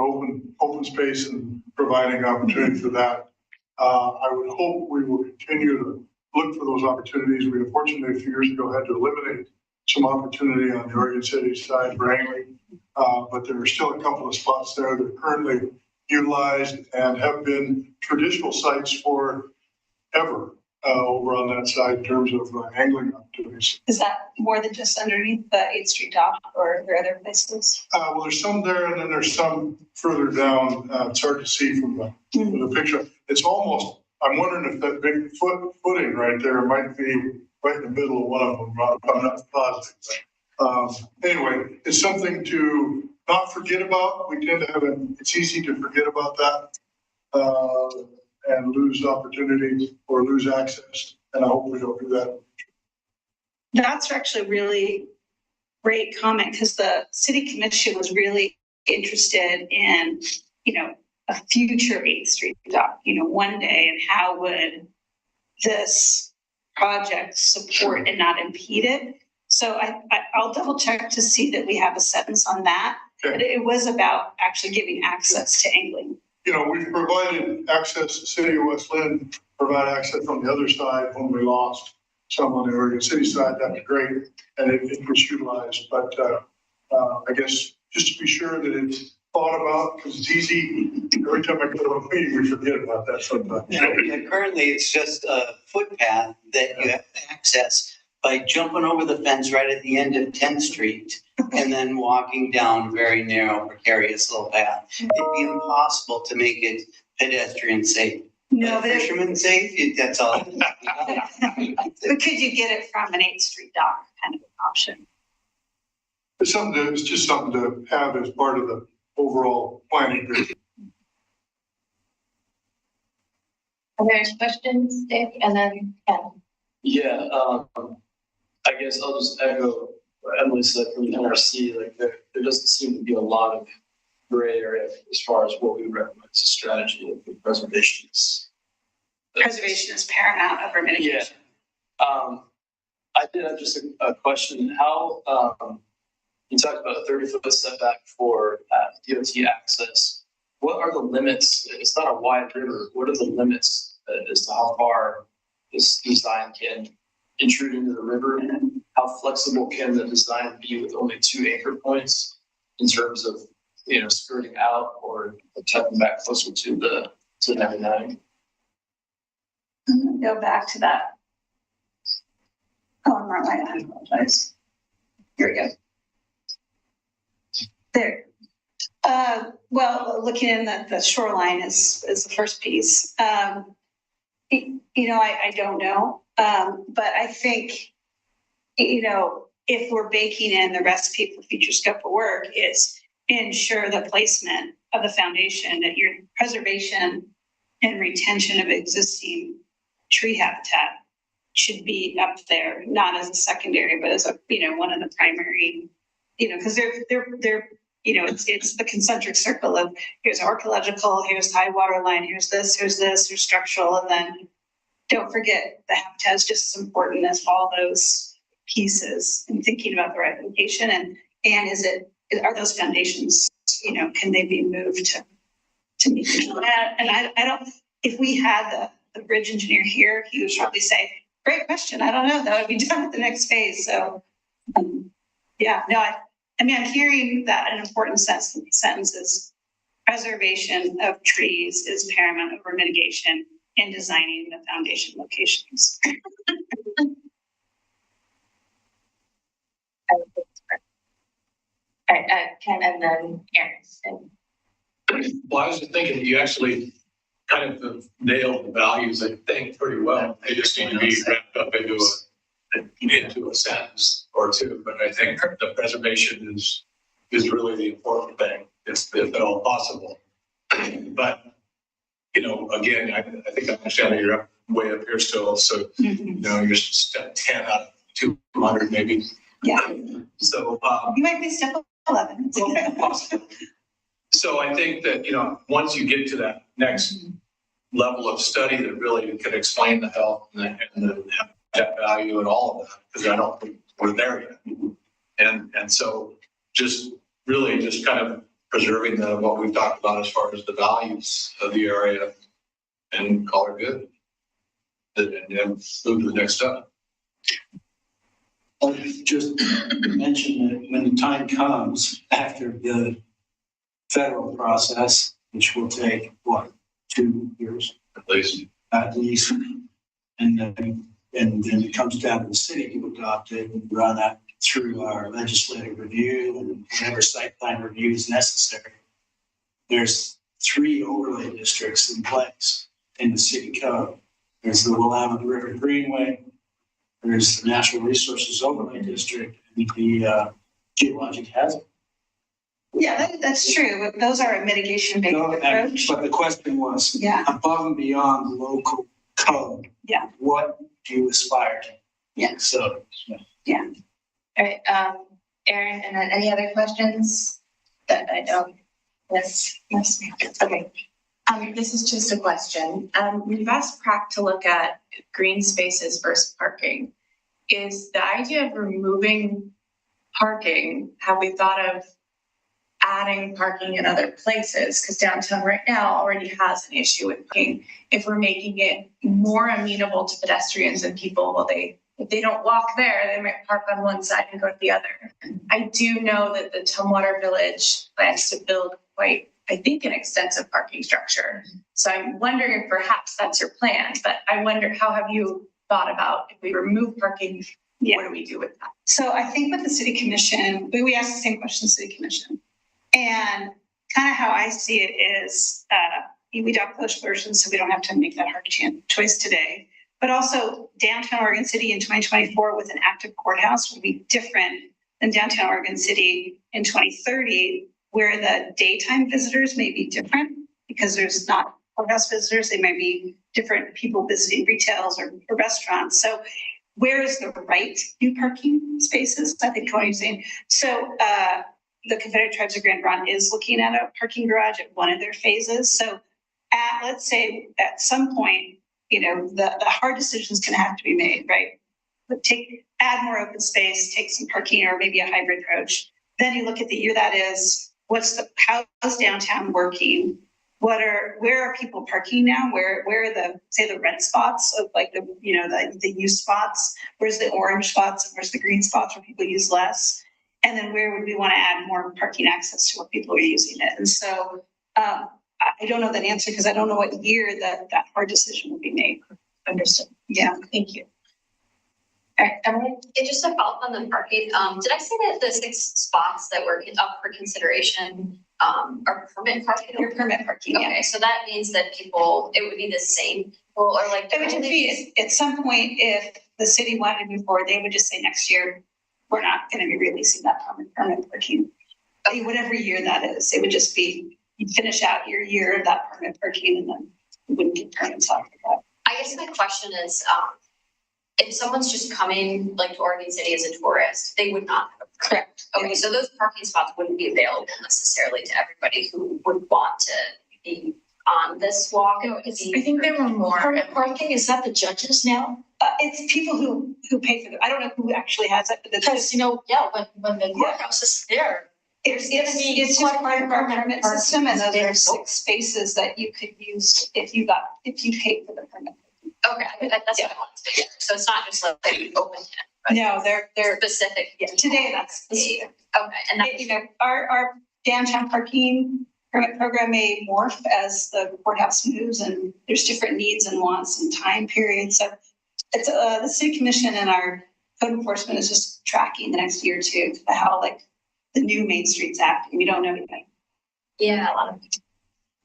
open space and providing opportunity for that. I would hope we will continue to look for those opportunities. We unfortunately a few years ago had to eliminate some opportunity on the Oregon City side for angling, but there are still a couple of spots there that are currently utilized and have been traditional sites for ever over on that side in terms of angling opportunities. Is that more than just underneath the 8th Street dock, or are there other places? Well, there's some there, and then there's some further down. It's hard to see from the picture. It's almost, I'm wondering if that big footing right there might be right in the middle of one of them. I'm not positive. But, anyway, it's something to not forget about. We tend to have it's easy to forget about that and lose opportunities or lose access. And I hope we don't do that. That's actually really great comment, because the city commission was really interested in, a future 8th Street dock, one day, and how would this project support and not impede it. So I'll double check to see that we have a sentence on that. Okay. But it was about actually giving access to angling. We've provided access, the city of West Lynn provide access from the other side when we lost some on the Oregon City side. That'd be great. And it was utilized. But I guess just to be sure that it's thought about, because it's easy. Every time I go to a meeting, we forget about that sometimes. Yeah, currently, it's just a footpath that you have to access by jumping over the fence right at the end of 10th Street and then walking down a very narrow, precarious little path. It'd be impossible to make it pedestrian safe. No, but fisherman safe, that's all. But could you get it from an 8th Street dock kind of an option? It's just something to have as part of the overall planning. Are there questions, Dave? And then Ken. Yeah, I guess I'll just echo what Emily said from the NRC. Like there doesn't seem to be a lot of gray area as far as what we would recommend as a strategy of preservation. Preservation is paramount over mitigation. Yeah. I did have just a question. How you talked about a 30-foot setback for DOT access. What are the limits? It's not a wide river. What are the limits as to how far this design can intrude into the river? And how flexible can the design be with only 2 anchor points in terms of, skirting out or tucking back closer to the 99? Go back to that. Oh, I'm wrong. I apologize. Here we go. There. Well, looking in the shoreline is the first piece. I don't know. But I think, if we're baking in the recipe for future scope of work, is ensure the placement of the foundation, that your preservation and retention of existing tree habitat should be up there, not as a secondary, but as a, one of the primary, because they're it's the concentric circle of here's archaeological, here's high water line, here's structural, and then don't forget the habitat is just as important as all those pieces, and thinking about the right location and are those foundations, can they be moved to meet that? And I don't, if we had the bridge engineer here, he would probably say, great question, I don't know, that would be done at the next phase. So I'm hearing that an important sentence is preservation of trees is paramount over mitigation in designing the foundation locations. All right, Ken, and then Aaron. Well, I was just thinking you actually kind of nailed the values, I think, pretty well. They just need to be wrapped up into a sentence or two. But I think the preservation is really the important thing, if at all possible. But, again, I think I understand that you're way up here still. So, you're step 10 out of 200 maybe. Yeah. So you might be step 11. Possible. So I think that, once you get to that next level of study that really can explain the health and the habitat value and all of that, because I don't think we're there yet. And so just kind of preserving what we've talked about as far as the values of the area and call it good. And then move to the next step. I'll just mention that when the time comes after the federal process, which will take 2 years at least, and then it comes down to the city to adopt it and run that through our legislative review and whatever site plan review is necessary. There's 3 overlay districts in place in the city code. There's the Willamette River Greenway, there's the Natural Resources Overlay District, and the Geologic Hazard. Yeah, that's true. Those are a mitigation-based approach. But the question was, above and beyond local code, what do you aspire to? Yeah. So, yeah. All right, Aaron, and then any other questions that I don't? Yes. Okay. This is just a question. We've asked PRAC to look at green spaces versus parking. Is the idea of removing parking, have we thought of adding parking in other places? Because downtown right now already has an issue with parking. If we're making it more amenable to pedestrians and people, if they don't walk there, they might park on one side and go to the other. I do know that the Tumwater Village plans to build quite, I think, an extensive parking structure. So I'm wondering if perhaps that's your plan, but I wonder, how have you thought about if we remove parking, what do we do with that? So I think with the city commission, we asked the same question to the city commission. And kind of how I see it is we adopt those versions so we don't have to make that hard choice today. But also downtown Oregon City in 2024 with an active courthouse will be different than downtown Oregon City in 2030, where the daytime visitors may be different because there's not courthouse visitors. They might be different people visiting retails or restaurants. So where is the right new parking spaces? I think Connie was saying. So the Confederate Tribes of Grand Ronde is looking at a parking garage at one of their phases. So let's say at some point, the hard decisions can have to be made, right? But add more open space, take some parking or maybe a hybrid approach. Then you look at the year that is, how's downtown working? Where are people parking now? Where are the red spots of the use spots? Where's the orange spots and where's the green spots where people use less? And then where would we want to add more parking access to where people are using it? And so I don't know that answer because I don't know what year that hard decision will be made. Understood. Yeah. Thank you. All right, Emily? Yeah, just to follow up on the parking, did I say that the 6 spots that were up for consideration, are permit parking? Your permit parking, yeah. Okay, so that means that people, it would be the same, or like. It would just be, at some point, if the city wanted to move forward, they would just say next year, we're not gonna be releasing that permit parking. Whatever year that is, it would just be, you finish out your year of that permit parking and then you wouldn't get permits after that. I guess my question is, if someone's just coming like to Oregon City as a tourist, they would not have a permit. Correct. Okay, so those parking spots wouldn't be available necessarily to everybody who would want to be on this walk. No, I think there were more. Parking, is that the judges now? It's people who pay for it. I don't know who actually has it, but Because, you know, yeah, when the courthouse is there, it's just part of our permit system, and those are 6 spaces that you could use if you paid for the permit. Okay, that's what I wanted to hear. So it's not just like they open it. But No, they're specific. yeah, today that's specific. Okay, and that, You know, our downtown parking permit program may morph as the courthouse moves, and there's different needs and wants and time periods. So it's the city commission and our code enforcement is just tracking the next year or two how like the new Main Street's acting. We don't know anything. yeah, a lot of.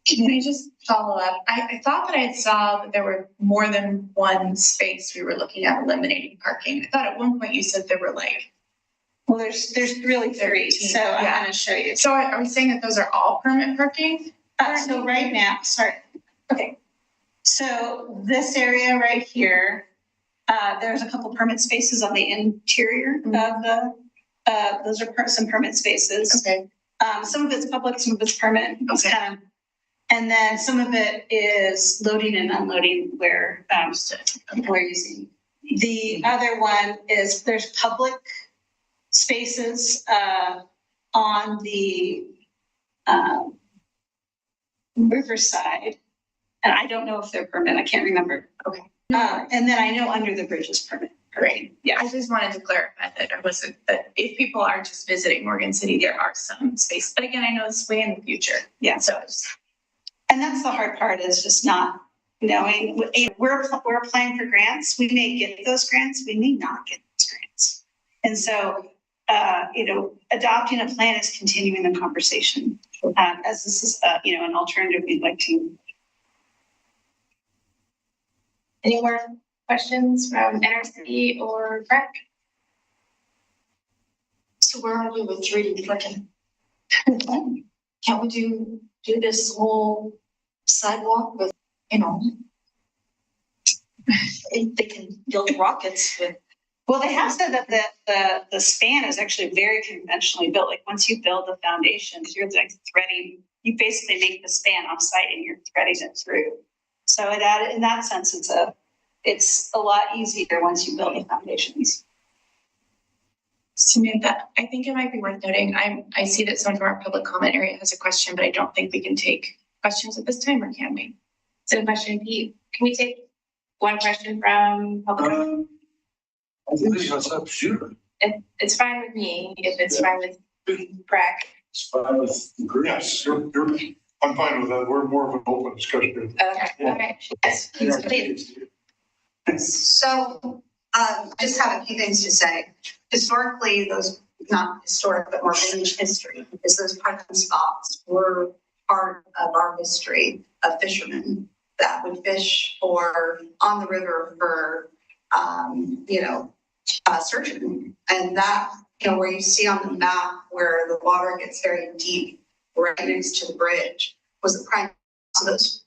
Can I just follow up? I thought that I saw that there were more than one space we were looking at eliminating parking. I thought at one point you said there were like. Well, there's really 3, so I'm going to show you. So are we saying that those are all permit parking? So right now, sorry. Okay. So this area right here, there's a couple permit spaces on the interior of the, those are some permit spaces. Okay. Some of it's public, some of it's permit. It's kind of, and then some of it is loading and unloading where we're using. The other one is there's public spaces on the riverside, and I don't know if they're permit. I can't remember. Okay. And then I know under the bridge is permit. Great. Yeah, I just wanted to clarify that it wasn't that if people are just visiting Oregon City, there are some space. But again, I know it's way in the future. Yeah. So it's. And that's the hard part, is just not knowing. We're applying for grants. We may get those grants. We may not get those grants. And so, adopting a plan is continuing the conversation. As this is, an alternative we'd like to. Any more questions from NRC or PRAC? So where are we with 3D parking? Can't we do this whole sidewalk with, if they can build rockets with. Well, they have said that the span is actually very conventionally built. Like once you build the foundation, you're like threading, you basically make the span off site and you're threading it through. So in that sense, it's a lot easier once you build the foundations. Samantha, I think it might be worth noting, I see that someone from our public comment area has a question, but I don't think we can take questions at this time, or can we? Is it a question, Pete? Can we take one question from public comment? I think that's up to you. It's fine with me, if it's fine with PRAC. It's fine with the group. Yes, I'm fine with that. We're more of an open discussion. Okay, yes, please. So, just have a few things to say. Historically, those, not historic, but more vintage history, is those parking spots were part of our history of fishermen that would fish on the river for, surgeon. And that, where you see on the map where the water gets very deep, right next to the bridge, was the prime. So those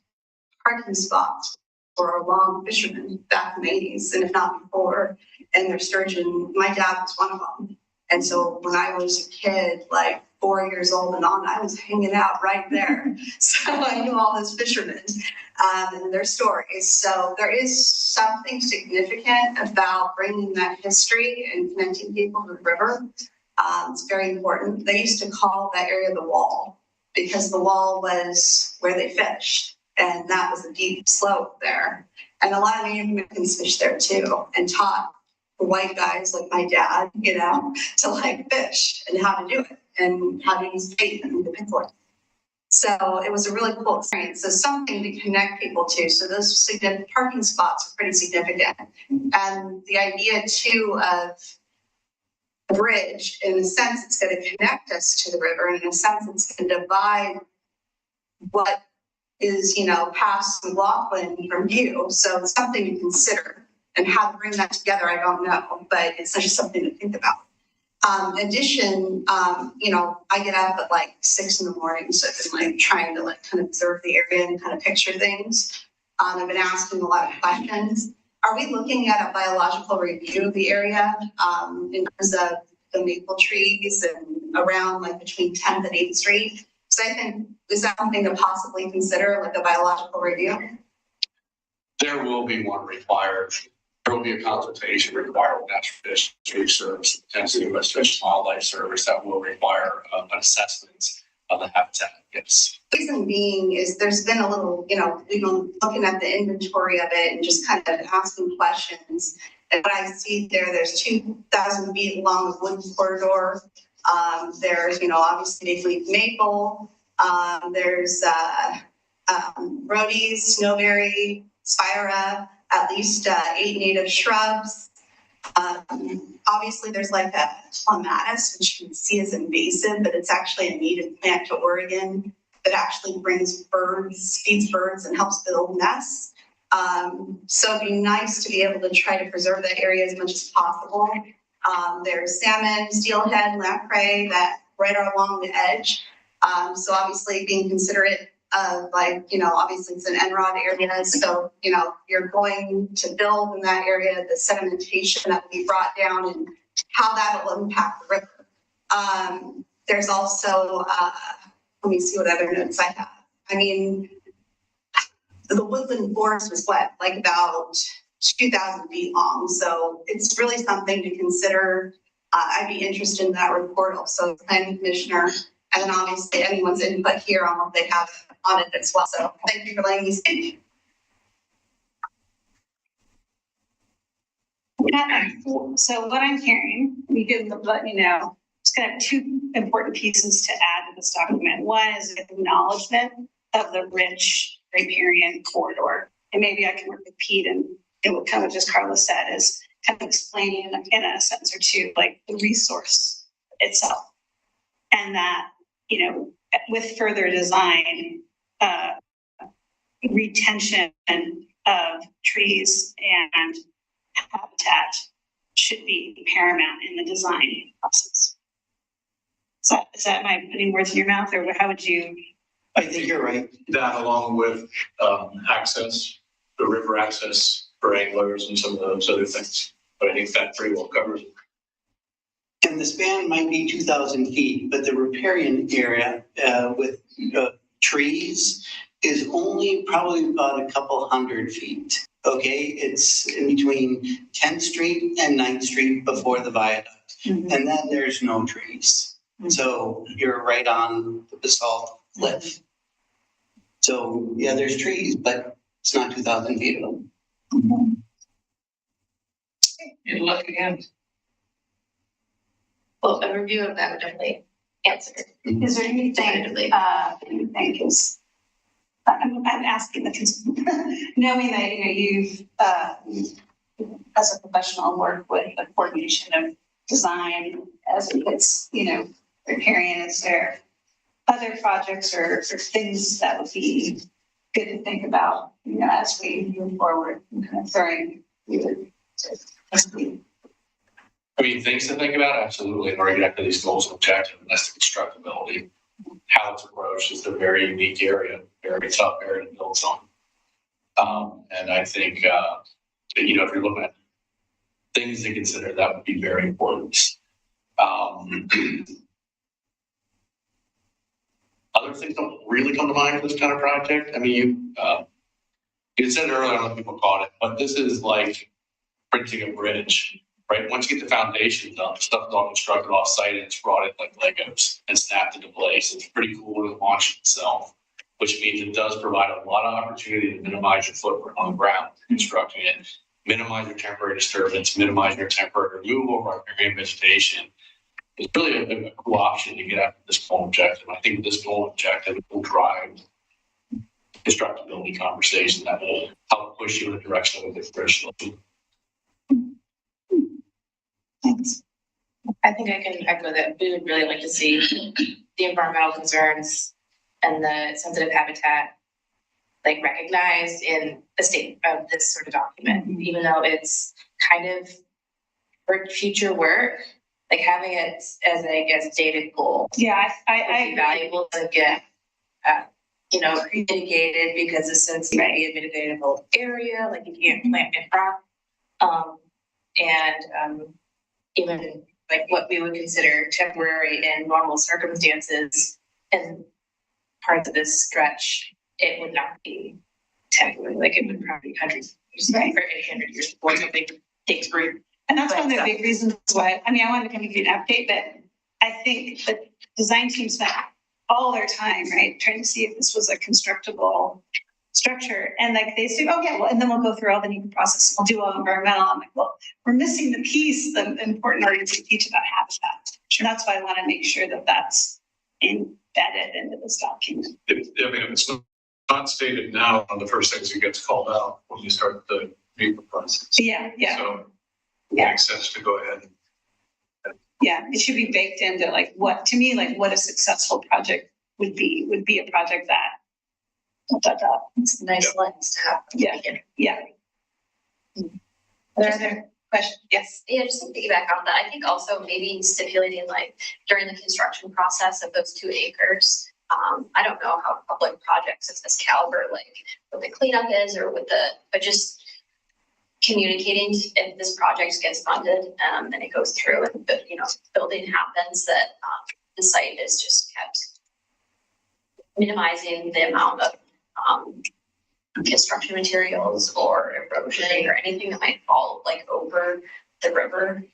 parking spots for along fishermen back in the 80s, and if not before, and their sturgeon, my dad was one of them. And so when I was a kid, like 4 years old and on, I was hanging out right there. So I knew all those fishermen and their stories. So there is something significant about bringing that history and connecting people to the river. It's very important. They used to call that area the Wall because the Wall was where they fished. And that was a deep slope there. And a lot of Native Americans fished there too, and taught the white guys like my dad, to like fish and how to do it and how to use bait and the pickle. So it was a really cool experience. So something to connect people to. So those significant parking spots are pretty significant. And the idea too of the bridge, in a sense, it's going to connect us to the river. And in a sense, it's going to divide what is, past McLoughlin from view. So it's something to consider. And how to bring that together, I don't know, but it's just something to think about. In addition, I get up at like 6 a.m, so I've been like trying to kind of observe the area and kind of picture things. I've been asking a lot of questions. Are we looking at a biological review of the area in terms of the maple trees and around like between 10th and 8th Street? So I think, is that something to possibly consider, like a biological review? There will be one required. There will be a consultation required with Natural Fishery Service, Tennessee U.S. Fish and Wildlife Service that will require an assessment of the habitat. Yes. The reason being is there's been a little, we've been looking at the inventory of it and just kind of asking questions. And what I see there's 2,000 feet along the wood corridor. There's, obviously big leaf maple. There's rhodiola, snowberry, spira, at least 8 native shrubs. Obviously, there's like a clematis, which you can see is invasive, but it's actually a native plant to Oregon that actually brings birds, feeds birds, and helps build nests. So it'd be nice to be able to try to preserve that area as much as possible. There's salmon, steelhead, lamprey that right along the edge. So obviously being considerate of obviously it's an NROD area. So, you're going to build in that area, the sedimentation that will be brought down and how that will impact the river. There's also, let me see what other notes I have. I mean, the woodland forest was like about 2,000 feet long. So it's really something to consider. I'd be interested in that report also, the planning commissioner, and then obviously anyone's input here on what they have on it as well. So thank you for letting me speak. So what I'm hearing, you did let me know, it's kind of 2 important pieces to add to this document. One is acknowledgement of the rich riparian corridor. And maybe I can work with Pete and it will kind of just Carla said is kind of explaining in a sentence or 2, like the resource itself. And that, with further design, retention of trees and habitat should be paramount in the design process. Is that my putting words in your mouth, or how would you? I think you're right. That along with access, the river access for anglers and some of those other things. But I think that pretty well covers it. And the span might be 2,000 feet, but the riparian area with trees is only probably about a couple hundred feet. Okay, it's in between 10th Street and 9th Street before the viaduct. Mm-hmm. And then there's no trees. Mm-hmm. So you're right on the basalt cliff. So yeah, there's trees, but it's not 2,000 feet of them. Mm-hmm. Good luck again. Well, a review of that would definitely answer. Is there anything that you think is? I'm asking knowing that you've as a professional work with the coordination of design as it's riparian. Is there other projects or things that would be good to think about as we move forward? Sorry. I mean, things to think about, absolutely, in order to get to these goals and objectives, and that's the constructability. How it's approached is a very unique area, very tough area to build on. And I think, if you're looking at things to consider, that would be very important. Other things don't really come to mind for this kind of project. I mean, you said earlier, I don't know if people caught it, but this is like printing a bridge. Right, once you get the foundation done, the stuff is all constructed off site and it's brought in like Legos and snapped into place. It's pretty cool when it launches itself, which means it does provide a lot of opportunity to minimize your footprint on the ground, constructing it, minimize your temporary disturbance, minimize your temporary removal of riparian vegetation, it's really a cool option to get after this goal objective. I think this goal objective will drive constructability conversation that will help push you in the direction of the bridge. Thanks. I think I can echo that. We would really like to see the environmental concerns and the sensitive habitat like recognized in the state of this sort of document, even though it's kind of for future work, like having it as a dated goal. Yeah, would be valuable to get, mitigated because the sense might be a mitigatable area, like you can't plant in rock. Even like what we would consider temporary in normal circumstances and parts of this stretch, it would not be temporary, like it would probably be countries right for 800 years before something takes root. And that's one of the big reasons why, I wanted to come give you an update, but I think the design team spent all their time, right, trying to see if this was a constructible structure. And like they say, oh yeah, well, and then we'll go through all the NEPA process. We'll do all environmental. I'm like, well, we're missing the piece, the important part to teach about habitat. And that's why I want to make sure that that's embedded into this document. If it's not stated now, one of the first things that gets called out when you start the NEPA process. Yeah. So it makes sense to go ahead. Yeah, it should be baked into what a successful project would be a project that. It's a nice lens to have. Yeah. Are there other questions? Yes. Yeah, just to piggyback on that, I think also maybe stipulating like during the construction process of those 2 acres. I don't know how public projects of this caliber, like what the cleanup is or but just communicating if this project gets funded and it goes through and building happens, that the site is just kept minimizing the amount of construction materials or erosion or anything that might fall like over the river,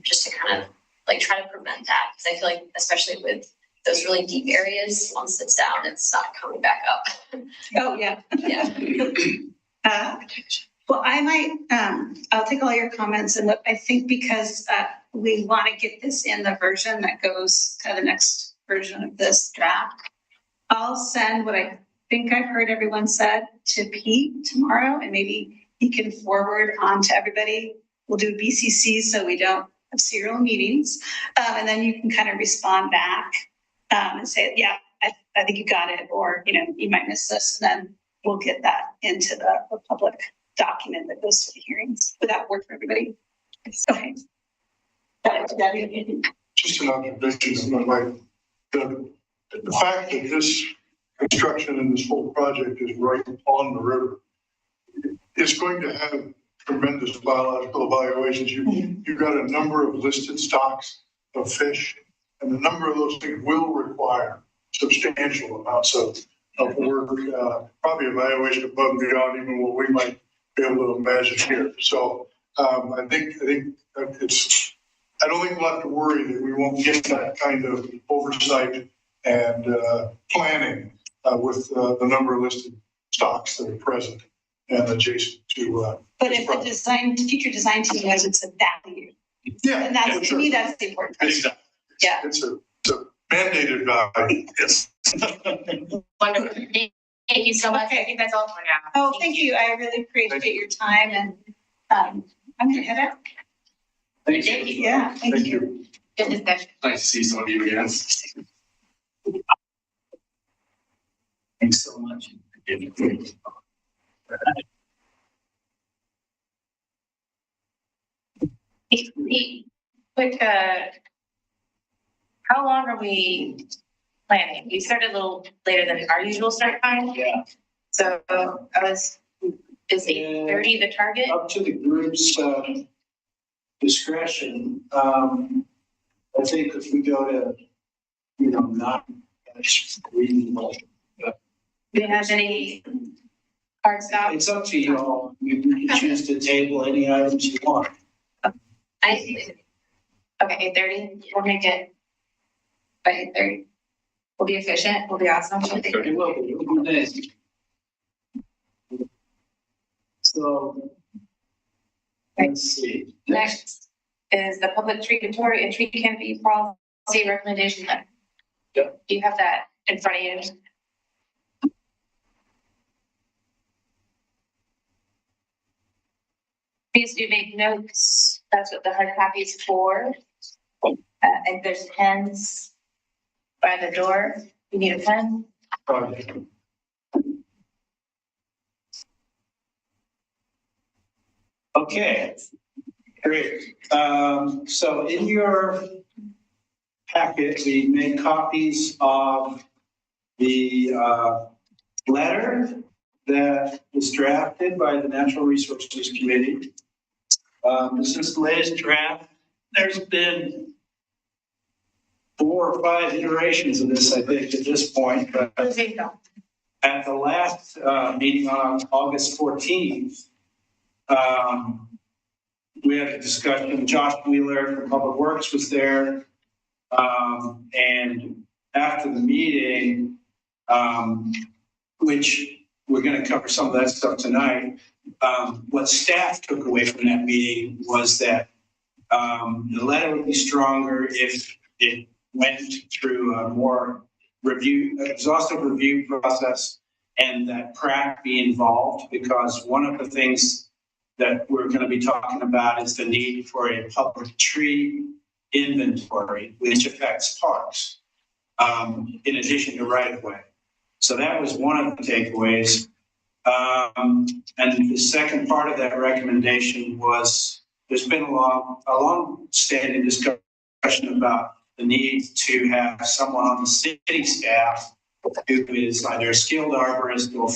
just to kind of like try to prevent that, because I feel like especially with those really deep areas, once it's down, it's not coming back up. Oh yeah. Yeah. Well, I might, I'll take all your comments and look, I think because we want to get this in the version that goes to the next version of this draft, I'll send what I think I've heard everyone said to Pete tomorrow, and maybe he can forward on to everybody. We'll do BCC so we don't have serial meetings. And then you can kind of respond back and say, yeah, I think you got it, or, you might miss this, and then we'll get that into the public document that goes to the hearings. Would that work for everybody? Okay. Just an observation, like the fact that this construction and this whole project is right on the river, it's going to have tremendous biological evaluations. You've got a number of listed stocks of fish, and a number of those things will require substantial amounts of work, probably evaluation above and beyond even what we might be able to imagine here. So I think it's, I don't think we'll have to worry that we won't get that kind of oversight and planning with the number of listed stocks that are present and adjacent to. But if the future design team knows it's a value. Yeah. And that's, to me, that's the important part. Exactly. Yeah. It's a mandated value. Yes. Wonderful. Thank you so much. I think that's all for now. Oh, thank you. I really appreciate your time, and I'm gonna head out. Thank you. Yeah, thank you. Good discussion. Nice to see some of you again. Thanks so much. Quick, how long are we planning? We started a little later than our usual start time. Yeah. So is 8:30 the target? Up to the group's discretion. I think if we go to, not reasonable. Do you have any hard stop? It's up to you all. You can choose to table any items you want. Okay, 8:30. We'll make it by 8:30. We'll be efficient. We'll be awesome. It will be. It will be nice. So let's see. Next. is the public tree inventory and tree canopy policy recommendation letter. Yep. You have that in front of you. Please do make notes. That's what the hard copy is for. And there's pens by the door. You need a pen? Okay, great. So in your packet, we made copies of the letter that was drafted by the Natural Resources Committee. This is the latest draft. There's been 4 or 5 iterations of this, I think, at this point. But at the last meeting on August 14th, we had a discussion. Josh Wheeler from Public Works was there. And after the meeting, which we're going to cover some of that stuff tonight, what staff took away from that meeting was that the letter would be stronger if it went through a more exhaustive review process, and that PRAC be involved, because one of the things that we're going to be talking about is the need for a public tree inventory, which affects parks, in addition to right-of-way. So that was one of the takeaways. And the second part of that recommendation was there's been a long-standing discussion about the need to have someone on the city staff who is either a skilled arborist or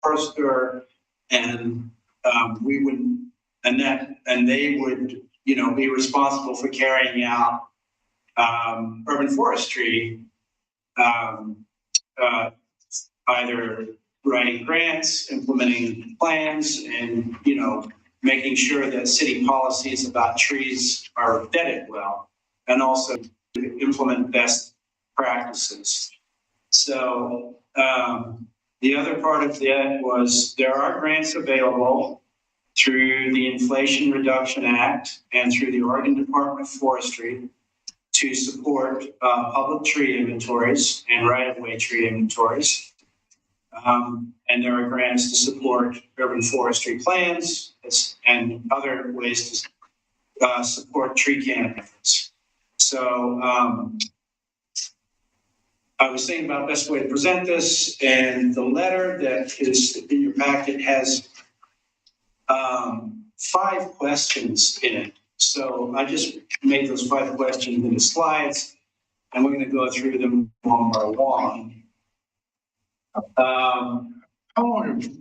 forester, and they would, be responsible for carrying out urban forestry, either writing grants, implementing plans, and making sure that city policies about trees are vetted well, and also implement best practices. So the other part of that was there are grants available through the Inflation Reduction Act and through the Oregon Department of Forestry to support public tree inventories and right-of-way tree inventories. And there are grants to support urban forestry plans and other ways to support tree canopy efforts. So I was thinking about best way to present this, and the letter that is in your packet has 5 questions in it. So I just made those 5 questions into slides, and we're going to go through them one by one. How long have you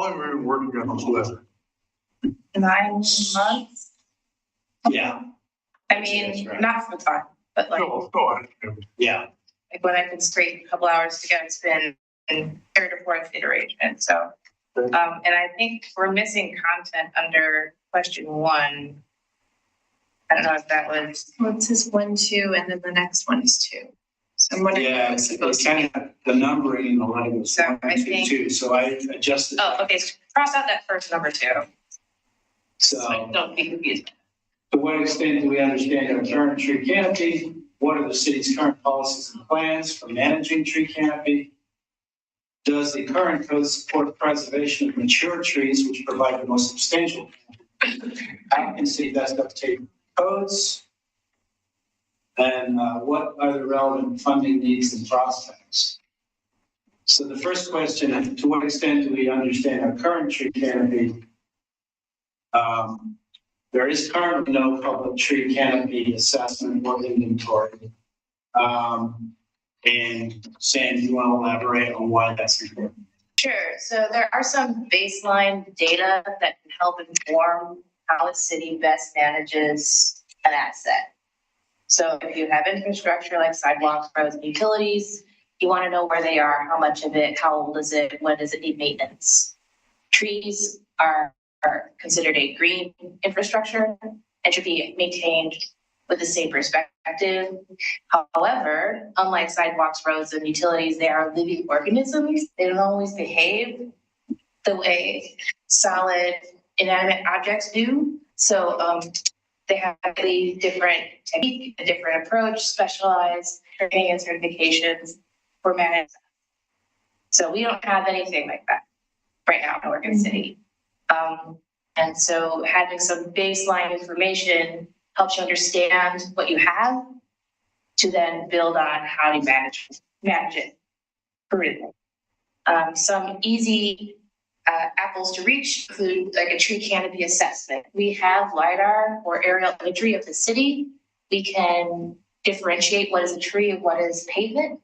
been working on this letter? 9 months. Yeah. I mean, right. not full time, but like, Go on. Yeah. like when I can scrape a couple hours together, it's been 3rd or 4th iteration. So, and I think we're missing content under question 1. I don't know if that was. Well, it says 1, 2, and then the next one is 2. So I'm wondering if it was supposed to be. The numbering in the letter was So 1, I 2, think- 2. So I adjusted. Oh, okay. So cross out that first number 2. So Don't be confused. to what extent do we understand our current tree canopy? What are the city's current policies and plans for managing tree canopy? Does the current code support preservation of mature trees, which provide the most substantial? How can city best update codes? And what are the relevant funding needs and prospects? So the first question, to what extent do we understand our current tree canopy? There is currently no public tree canopy assessment or inventory. And Sam, do you want to elaborate on why that's important? Sure. So there are some baseline data that can help inform how a city best manages an asset. So if you have infrastructure like sidewalks, roads, and utilities, you want to know where they are, how much of it, how old is it, when does it need maintenance. Trees are considered a green infrastructure and should be maintained with the same perspective. However, unlike sidewalks, roads, and utilities, they are living organisms. They don't always behave the way solid, inanimate objects do. So they have a really different technique, a different approach, specialized training and certifications for management. So we don't have anything like that right now in Oregon City. And so having some baseline information helps you understand what you have to then build on how to manage it prudently. Some easy apples to reach include like a tree canopy assessment. We have LiDAR or aerial imagery of the city. We can differentiate what is a tree and what is pavement.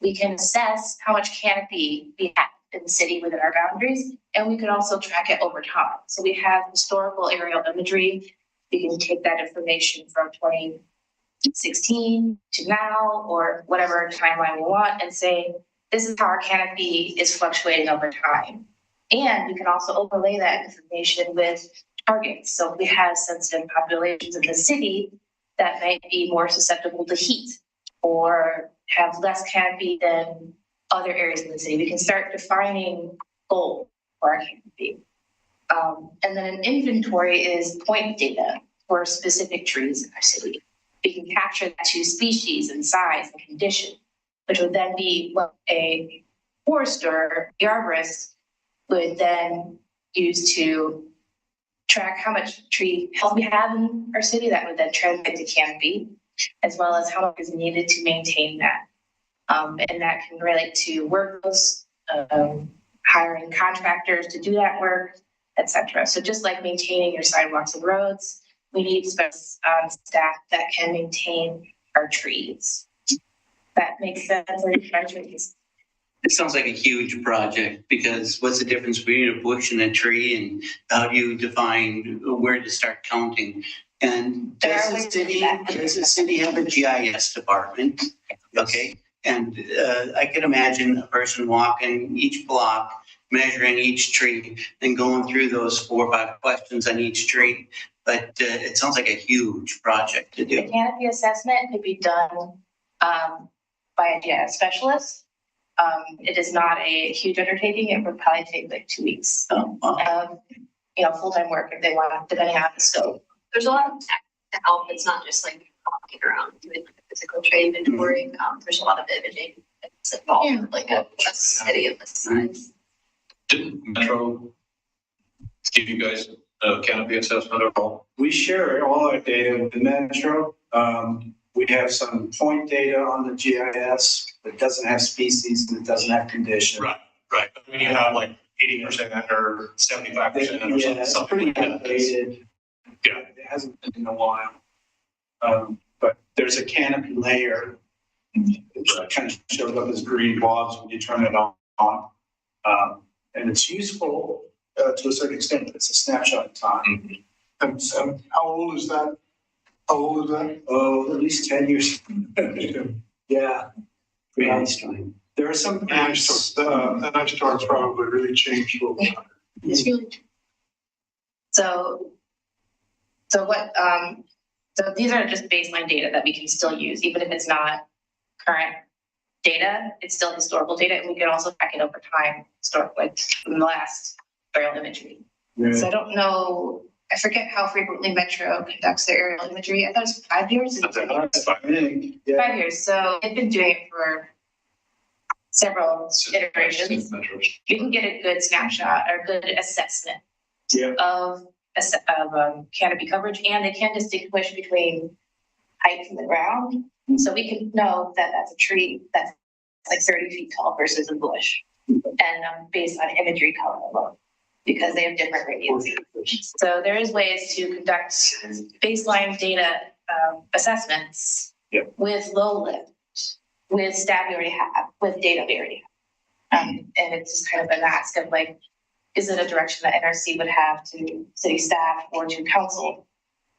We can assess how much canopy we have in the city within our boundaries, and we can also track it over time. So we have historical aerial imagery. We can take that information from 2016 to now, or whatever timeline we want, and say, this is how our canopy is fluctuating over time. And we can also overlay that information with targets. So if we have sensitive populations in the city that might be more susceptible to heat or have less canopy than other areas in the city, we can start defining goals for our canopy. And then an inventory is point data for specific trees in our city. We can capture that to species and size and condition, which would then be what a forester, the arborist, would then use to track how much tree health we have in our city. That would then translate to canopy, as well as how much is needed to maintain that. And that can relate to workloads, hiring contractors to do that work, etc. So just like maintaining your sidewalks and roads, we need staff that can maintain our trees. That makes sense for our trees. It sounds like a huge project, because what's the difference between a bush and a tree, and how do you define where to start counting? And does the city have a GIS department? Okay. And I can imagine a person walking each block, measuring each tree, and going through those 4 or 5 questions on each tree. But it sounds like a huge project to do. The canopy assessment could be done by a GIS specialist. It is not a huge undertaking. It would probably take like 2 weeks of full-time work if they want to, depending on the scope. There's a lot of tech to help. It's not just like walking around doing like a physical tree inventory. There's a lot of imaging that's involved, like a city of this size. Didn't Metro give you guys a canopy assessment at all? We share all our data with the Metro. We have some point data on the GIS, but it doesn't have species and it doesn't have condition. Right. I mean, you have like 80% or 75% or yeah, it's something pretty like that. outdated. Yeah, it hasn't been in a while. But there's a canopy layer, which kind of shows up as green blobs when you turn it on. And it's useful to a certain extent, but it's a snapshot in time. And how old is that? Oh, at least 10 years. Yeah. There are some apps. The next star's probably really changed over time. It's really true. So these are just baseline data that we can still use, even if it's not current data, it's still historical data, and we can also track it over time, like from the last aerial imagery. Yeah. So I don't know, I forget how frequently Metro conducts their aerial imagery. I thought it was 5 years. 5 years. So they've been doing it for several iterations. You can get a good snapshot or good assessment of canopy coverage, and they can distinguish between height from the ground. So we can know that that's a tree that's like 30 feet tall versus a bush, and based on imagery color alone, because they have different gradients. So there is ways to conduct baseline data assessments with low lift, with staff we already have, with data we already have. And it's just kind of an ask of like, is it a direction that NRC would have to city staff or to council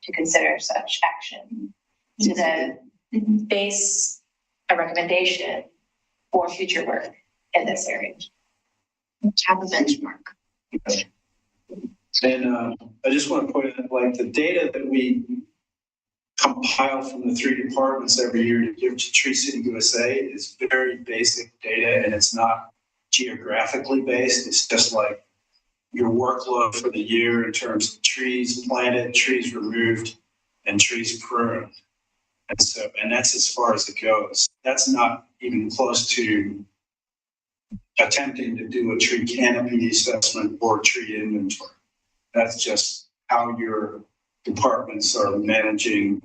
to consider such action, to then base a recommendation for future work in this area? Have a benchmark. And I just want to point out, like, the data that we compile from the 3 departments every year to give to Tree City USA is very basic data, and it's not geographically based. It's just like your workload for the year in terms of trees planted, trees removed, and trees pruned. And so, and that's as far as it goes. That's not even close to attempting to do a tree canopy assessment or tree inventory. That's just how your departments are managing,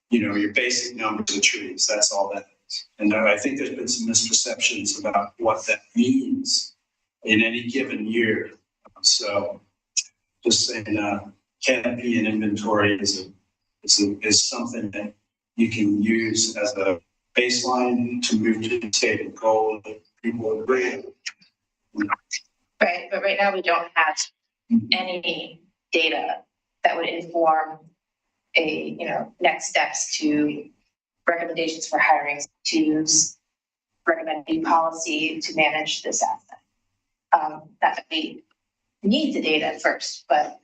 your basic numbers of trees. That's all that is. And I think there's been some misperceptions about what that means in any given year. So just saying canopy and inventory is something that you can use as a baseline to move to the stated goal that people agree. Right, but right now we don't have any data that would inform next steps to recommendations for hiring, to use recommended policy to manage this asset. That we need the data first, but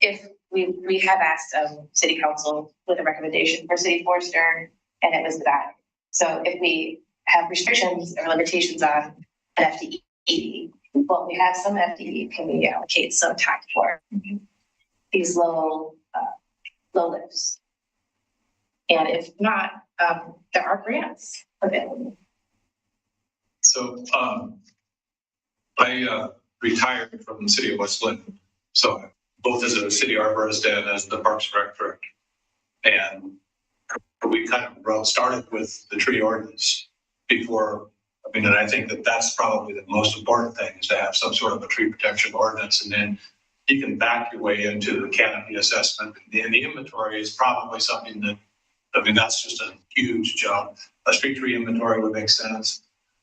if we have asked City Council with a recommendation for City Forester, and it was that. So if we have restrictions or limitations on an FTE, well, we have some FTE, can we allocate some time for these low lifts? And if not, there are grants available. So I retired from the city of West Linden, so both as a city arborist and as the Parks Director. And we kind of started with the tree ordinance before. And I think that that's probably the most important thing, is to have some sort of a tree protection ordinance, and then you can back your way into the canopy assessment. And the inventory is probably something that, that's just a huge jump. A street tree inventory would make sense.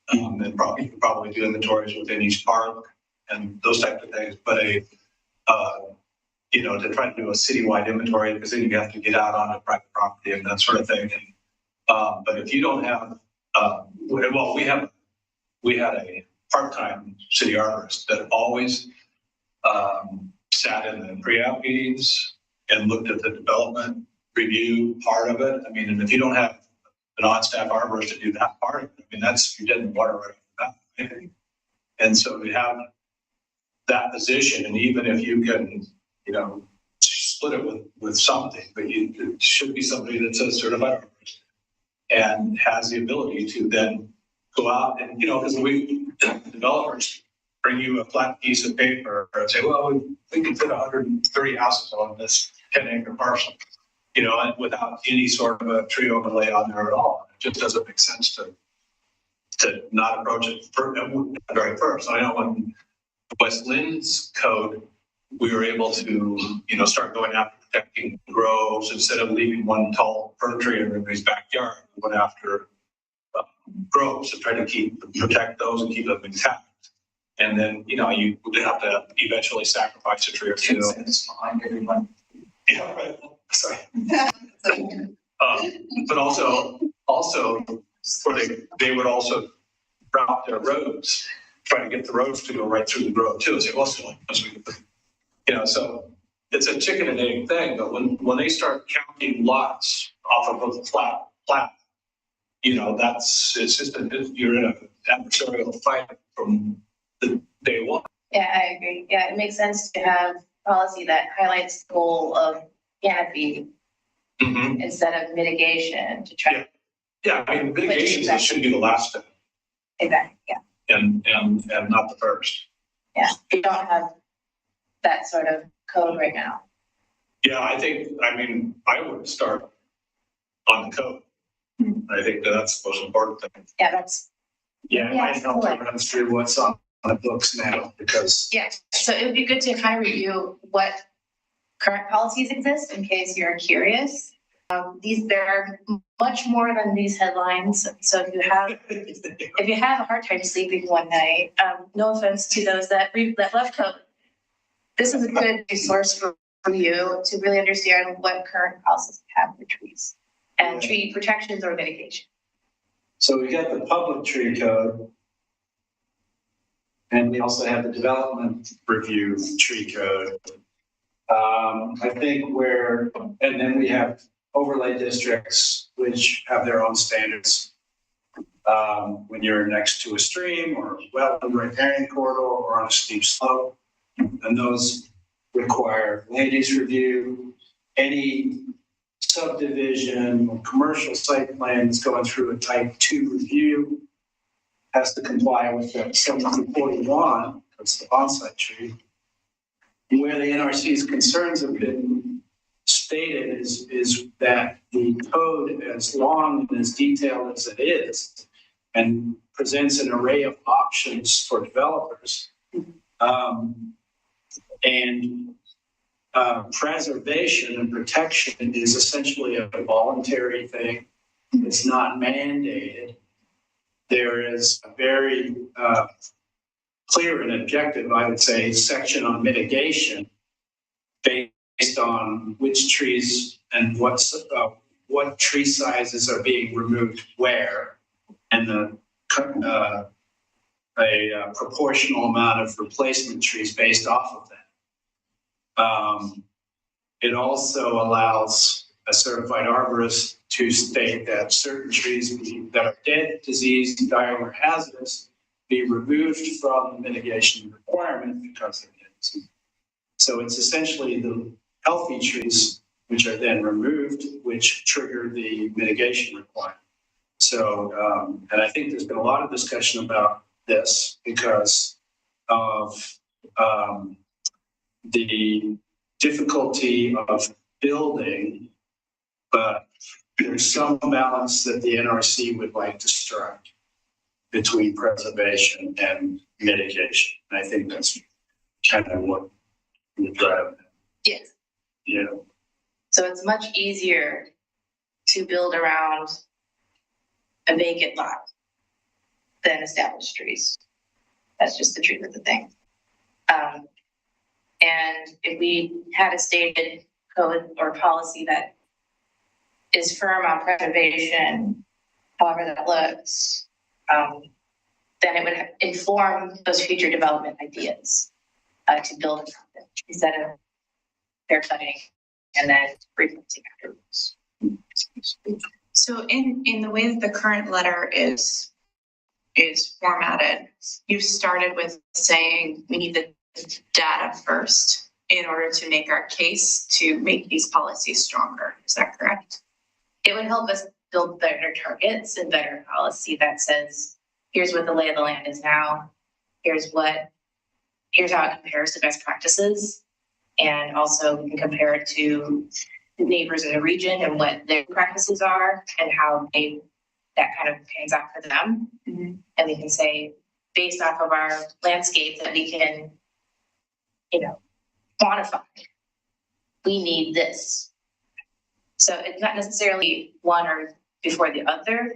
And you could probably do inventories within each park and those types of things. But to try to do a citywide inventory, because then you have to get out onto private property and that sort of thing. But if you don't have, we had a part-time city arborist that always sat in the pre-app meetings and looked at the development review part of it. And if you don't have an on-staff arborist to do that part of it, that's, you're dead in the water right off the bat. And so we have that position, and even if you can, split it with something, but it should be somebody that's a certified arborist and has the ability to then go out and, because developers bring you a flat piece of paper and say, well, we can fit 130 houses on this 10-acre parcel, and without any sort of a tree overlay on there at all. It just doesn't make sense to not approach it very first. I know when West Linden's code, we were able to, start going after protecting groves instead of leaving one tall fir tree in everybody's backyard. We went after groves to try to protect those and keep them intact. And then, you would have to eventually sacrifice a tree or two. Behind everyone. Yeah, right. Sorry. But also they would also route their roads, try to get the roads to go right through the grove too. So so it's a chicken and egg thing. But when they start counting lots off of a flat, you're in an adversarial fight from the day one. Yeah, I agree. Yeah, it makes sense to have policy that highlights the goal of canopy instead of mitigation to try. Yeah, mitigation should be the last step. Exactly. Yeah. And not the first. Yeah, we don't have that sort of code right now. Yeah, I would start on the code. I think that's the most important thing. Yeah, that's. Yeah, it might help to run through what's on the books now, because. Yeah, so it would be good to kind of review what current policies exist in case you're curious. There are much more than these headlines. So if you have a hard time sleeping one night, no offense to those that left code, this is a good resource for you to really understand what current policies have for trees and tree protections or mitigation. So we got the public tree code, and we also have the development review tree code. I think and then we have overlay districts, which have their own standards. when you're next to a stream or wetland riparian corridor or on a steep slope. And those require land use review. Any subdivision or commercial site plans going through a type 2 review has to comply with that 741, that's the onsite tree. Where the NRC's concerns have been stated is that the code, as long and as detailed as it is, and presents an array of options for developers, and preservation and protection is essentially a voluntary thing. It's not mandated. There is a very clear and objective, I would say, section on mitigation based on which trees and what tree sizes are being removed where, and a proportional amount of replacement trees based off of that. It also allows a certified arborist to state that certain trees that are dead, diseased, dying, or hazardous be removed from the mitigation requirement because they're dead. So it's essentially the healthy trees which are then removed, which trigger the mitigation requirement. So, and I think there's been a lot of discussion about this because of the difficulty of building, but there's some balance that the NRC would like to strike between preservation and mitigation. And I think that's kind of what we drive. Yes. Yeah. So it's much easier to build around a vacant lot than established trees. That's just the truth of the thing. And if we had a stated code or policy that is firm on preservation, however that looks, then it would inform those future development ideas to build around it instead of fair cutting and then replanting afterwards. So in the way that the current letter is formatted, you started with saying we need the data first in order to make our case to make these policies stronger. Is that correct? It would help us build better targets and better policy that says, here's what the lay of the land is now. Here's how it compares to best practices. And also we can compare it to neighbors in the region and what their practices are and how that kind of pans out for them. Mm-hmm. And we can say, based off of our landscape that we can, quantify, we need this. So it's not necessarily one or before the other.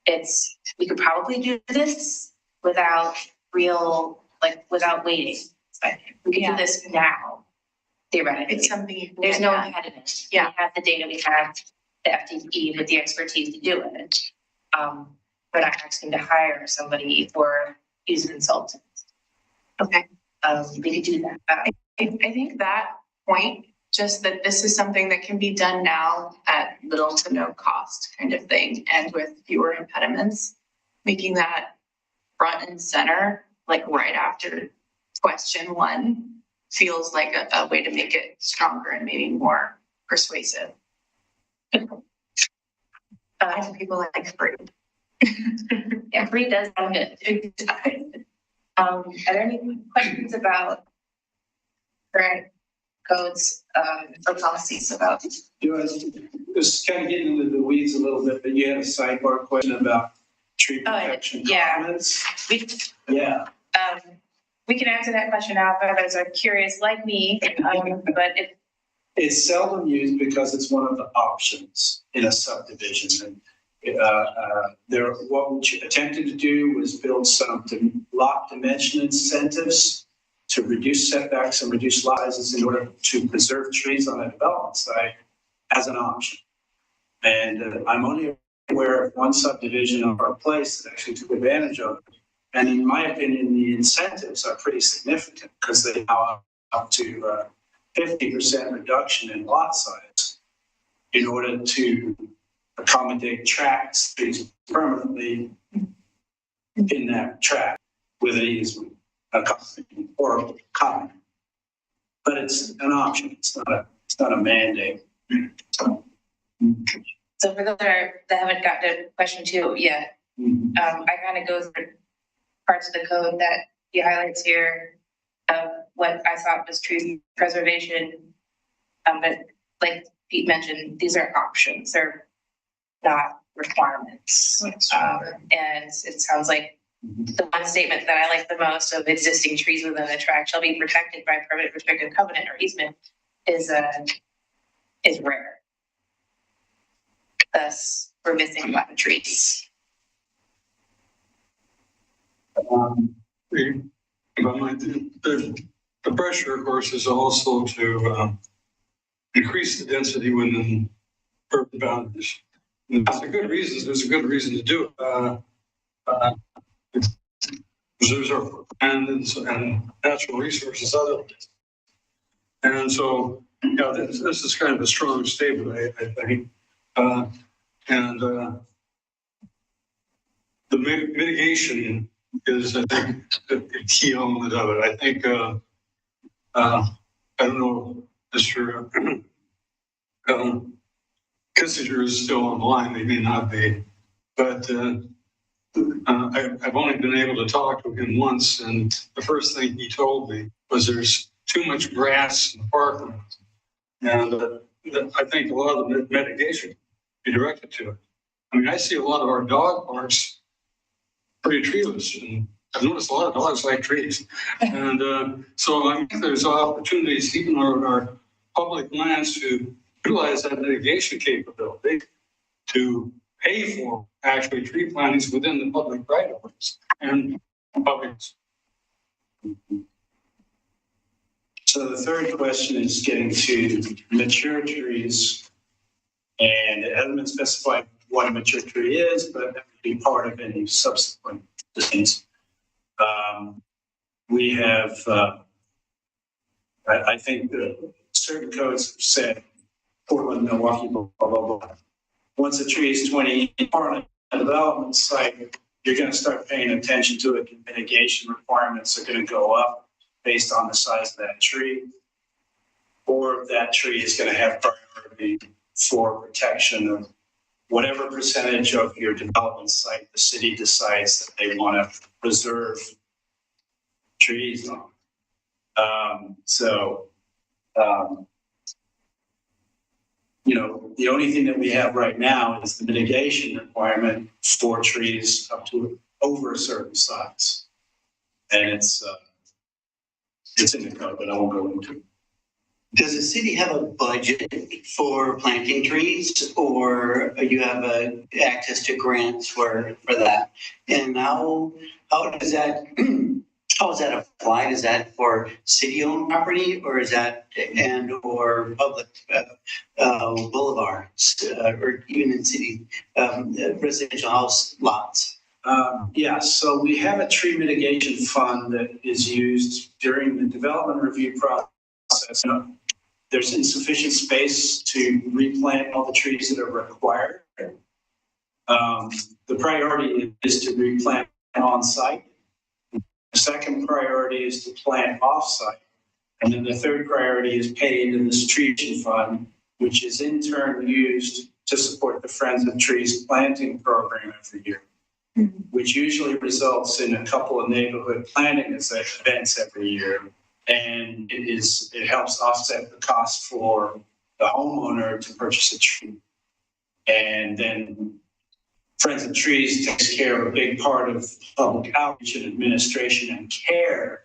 It's, we could probably do this without without waiting. We can do this now, theoretically. It's something there's no impediment. Yeah. We have the data, we have the FTE with the expertise to do it. We're not asking to hire somebody or use a consultant. Okay. We could do that. I think that point, just that this is something that can be done now at little to no cost kind of thing, and with fewer impediments, making that front and center, like right after question 1, feels like a way to make it stronger and maybe more persuasive. People like free. Yeah, free does sound good. Are there any questions about current codes or policies about? Just kind of getting into the weeds a little bit, but you had a sidebar question about tree protection comments. Yeah. We can answer that question now if others are curious like me, but it's seldom used because it's one of the options in a subdivision. And what we attempted to do was build some lot dimension incentives to reduce setbacks and reduce lot sizes in order to preserve trees on a development site as an option. And I'm only aware of one subdivision or a place that actually took advantage of it. And in my opinion, the incentives are pretty significant because they allow up to 50% reduction in lot size in order to accommodate tracks permanently in that tract with an easement, or a common. But it's an option, it's not a mandate. So So for those that haven't gotten to question 2 yet, I kind of go through parts of the code that he highlights here of what I thought was tree preservation. But like Pete mentioned, these are options, they're not requirements. And it sounds like the one statement that I like the most of existing trees within the tract shall be protected by permanent restrictive covenant or easement is rare. Thus, we're missing a lot of trees. The pressure, of course, is also to increase the density within urban boundaries. And there's a good reason to do it. Preserves our land and natural resources otherwise. And so, this is kind of a strong statement, I think. The mitigation is, I think, the key element of it. I think, I don't know, Mr. Kissinger is still online, he may not be, but I've only been able to talk to him once, and the first thing he told me was there's too much grass in the parkland. And I think a lot of the mitigation be directed to it. I mean, I see a lot of our dog parks pretty treeless, and I've noticed a lot of dogs like trees. And so I think there's opportunities, even our public lands, to utilize that mitigation capability to pay for actually tree plantings within the public right of ways and public. So the third question is getting to mature trees. And it hasn't been specified what a mature tree is, but that would be part of any subsequent decisions. We have, I think certain codes have said, Portland, Milwaukee, blah, blah, blah. Once a tree is 20 on a development site, you're going to start paying attention to it. Mitigation requirements are going to go up based on the size of that tree. Or that tree is going to have priority for protection of whatever percentage of your development site the city decides that they want to preserve trees on. The only thing that we have right now is the mitigation requirement for trees up to over a certain size. And it's in the code, but I won't go into it. Does the city have a budget for planting trees, or you have access to grants for that? And how does that applied? Is that for city-owned property, or is that or public boulevards, or even in city residential house lots? So we have a tree mitigation fund that is used during the development review process. There's insufficient space to replant all the trees that are required. The priority is to replant on site. The second priority is to plant off-site. And then the third priority is paid into this tree fund, which is in turn used to support the Friends of Trees planting program every year, which usually results in a couple of neighborhood planting events every year. And it helps offset the cost for the homeowner to purchase a tree. And then Friends of Trees takes care of a big part of public outreach and administration and care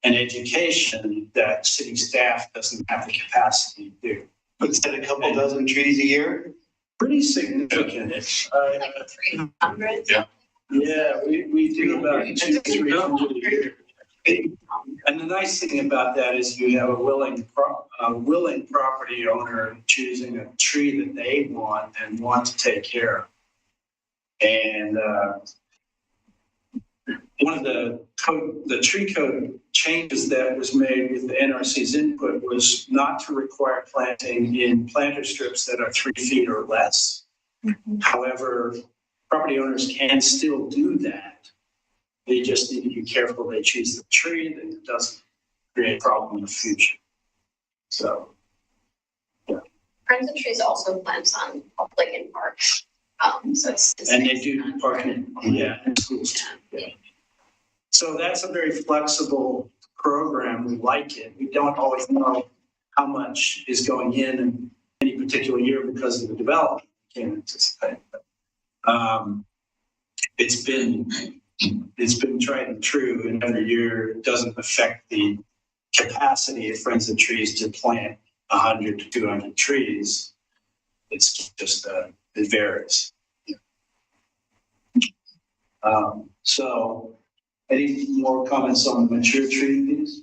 and education that city staff doesn't have the capacity to do. But is that a couple dozen trees a year? Pretty significant. Like 300? Yeah, we do about 200-300 a year. And the nice thing about that is you have a willing property owner choosing a tree that they want and want to take care of. And one of the tree code changes that was made with the NRC's input was not to require planting in planter strips that are 3 feet or less. However, property owners can still do that They just need to be careful they choose the tree that doesn't create a problem in the future. So, Friends and Trees also plants on, like in parks. So it's. and they do parking, yeah, in schools too. Yeah. So that's a very flexible program. We like it. We don't always know how much is going in any particular year because of the development. We can't anticipate. But, it's been tried and true, and every year it doesn't affect the capacity of Friends of Trees to plant 100 to 200 trees. It's just it varies. So, any more comments on the mature tree, please?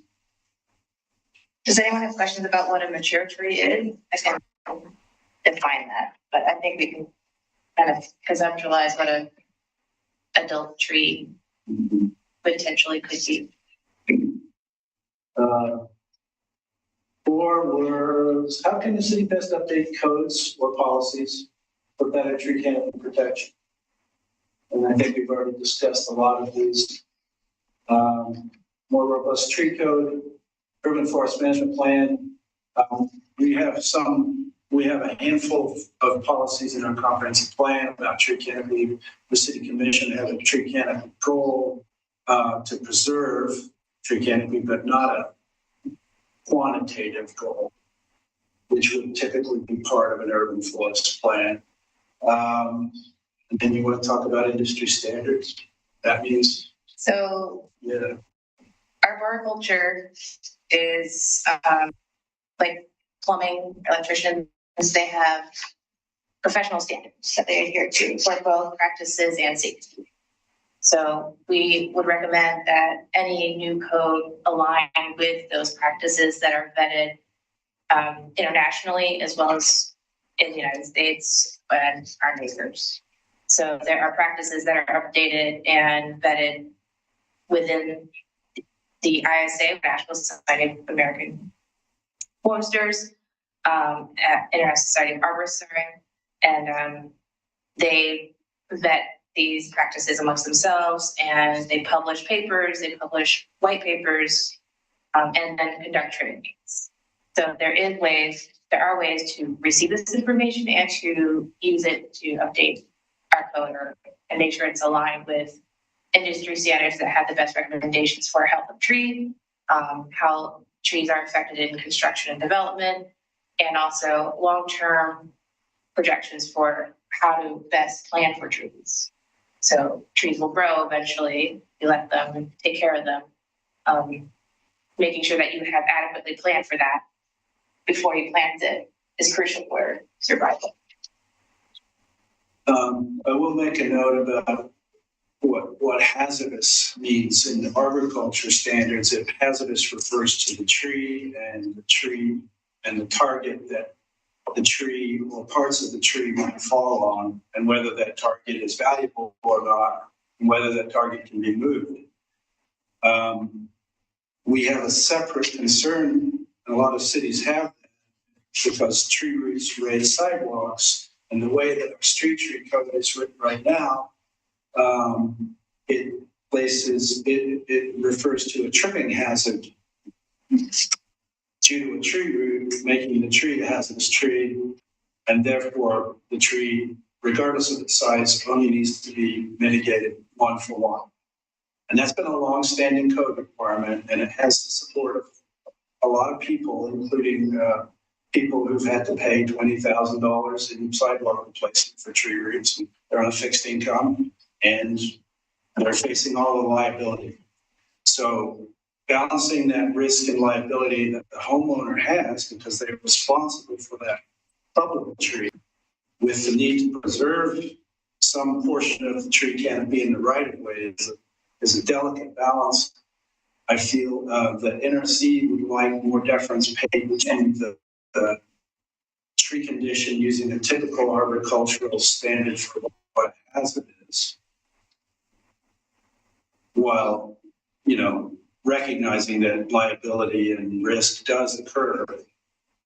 Does anyone have questions about what a mature tree is? I can define that, but I think we can kind of conceptualize what a adult tree potentially could be. Four was, how can the city best update codes or policies for better tree canopy protection? And I think we've already discussed a lot of these. More robust tree code, urban forest management plan. We have a handful of policies in our comprehensive plan about tree canopy. The city commission has a tree canopy goal to preserve tree canopy, but not a quantitative goal, which would typically be part of an urban forest plan. And then you want to talk about industry standards. That means. So yeah, arboriculture is like plumbing, electricians. They have professional standards that they adhere to for both practices and safety. So we would recommend that any new code align with those practices that are vetted internationally as well as in the United States and our neighbors. So there are practices that are updated and vetted within the ISA, National Society of American Foresters, International Society of Arborists, and they vet these practices amongst themselves, and they publish papers, they publish white papers, and then conduct trainings. So there are ways to receive this information and to use it to update our code and make sure it's aligned with industry standards that have the best recommendations for health of tree, how trees are affected in construction and development, and also long-term projections for how to best plan for trees. So trees will grow eventually, you let them, take care of them. Making sure that you have adequately planned for that before you plant it is crucial for survival. I will make a note about what hazardous means in the arboriculture standards. If hazardous refers to the tree and the target that the tree or parts of the tree might fall on, and whether that target is valuable or not, and whether that target can be moved. We have a separate concern, and a lot of cities have that, because tree roots raise sidewalks, and the way that our street tree code is written right now, it refers to a tripping hazard due to a tree root making the tree a hazardous tree, and therefore the tree, regardless of its size, only needs to be mitigated 1-for-1. And that's been a long-standing code requirement, and it has the support of a lot of people, including people who've had to pay $20,000 in sidewalk replacement for tree roots. They're on a fixed income, and they're facing all the liability. So balancing that risk and liability that the homeowner has, because they're responsible for that public tree, with the need to preserve some portion of the tree canopy in the right of way is a delicate balance. I feel that NRC would like more deference paid to the tree condition using a typical arboricultural standard for what a hazard is, while, recognizing that liability and risk does occur,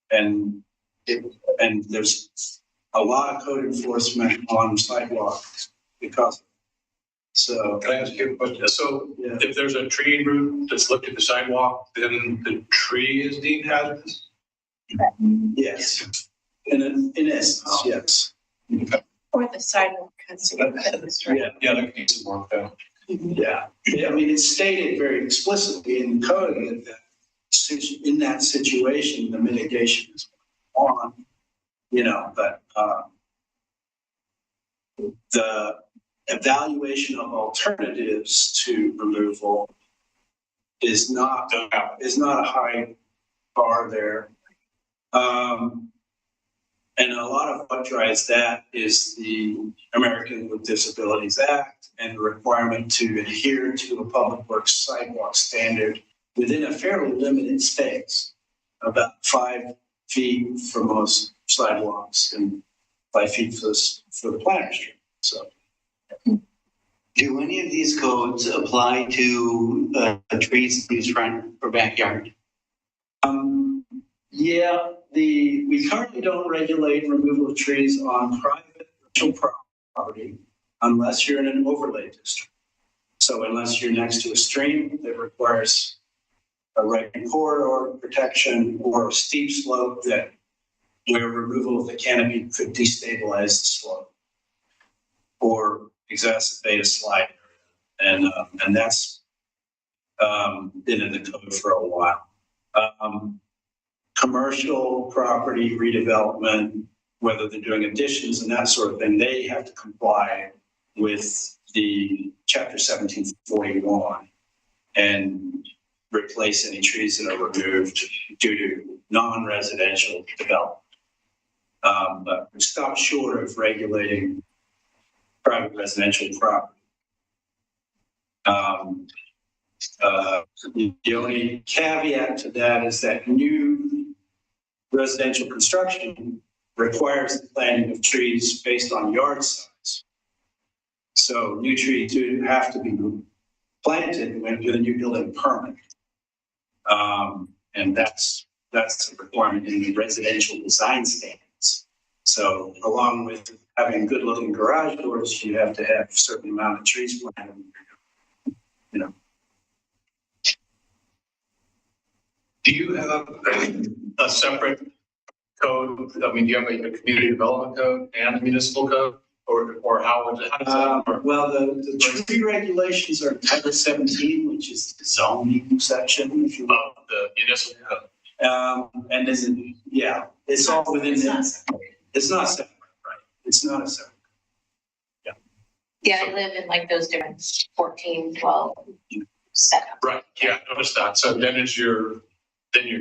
and there's a lot of code enforcement on sidewalks because of it. So. Can I ask you a question? So Yeah. if there's a tree root that's looked at the sidewalk, then the tree is deemed hazardous? Yes. In essence, yes. Or the sidewalk. Yeah. Yeah, that needs some work though. Yeah. I mean, it's stated very explicitly in the code that in that situation, the mitigation is on, but the evaluation of alternatives to removal is not a high bar there. And a lot of what drives that is the American with Disabilities Act and the requirement to adhere to a public works sidewalk standard within a fairly limited space, about 5 feet for most sidewalks and 5 feet for the planter street. So. Do any of these codes apply to trees in front or backyard? Yeah, we currently don't regulate removal of trees on private commercial property unless you're in an overlay district. So unless you're next to a stream that requires a right corridor protection or a steep slope where removal of the canopy could destabilize the slope or exacerbate a slide area. And that's been in the code for a while. Commercial property redevelopment, whether they're doing additions and that sort of thing, they have to comply with the Chapter 1741 and replace any trees that are removed due to non-residential development. But we stop short of regulating private residential property. The only caveat to that is that new residential construction requires the planting of trees based on yard size. So new trees do have to be planted with a new building permit. And that's a requirement in the residential design standards. So along with having good looking garage doors, you have to have a certain amount of trees planted. Do you have a separate code? I mean, do you have a community development code and a municipal code? Or how does that work? Well, the tree regulations are Title 17, which is the zoning section, if you will. The municipal code. And it's all within it's not separate, right? It's not a separate. Yeah, I live in like those different 14, 12 setups. Right, yeah, I noticed that. So then your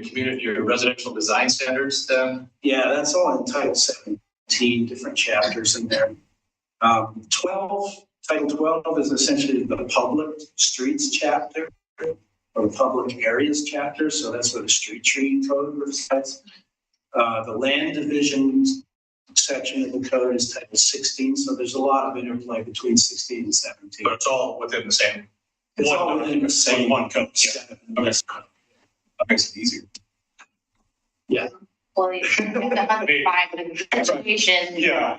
community, your residential design standards then? Yeah, that's all in Title 17, different chapters in there. Title 12 is essentially the public streets chapter or the public areas chapter. So that's where the street tree code resides. The land division section of the code is Title 16. So there's a lot of interplay between 16 and 17. But it's all within the same. It's all within the same one code. Yeah. Okay. That makes it easier. Yeah. Well, you have to find the education. Yeah.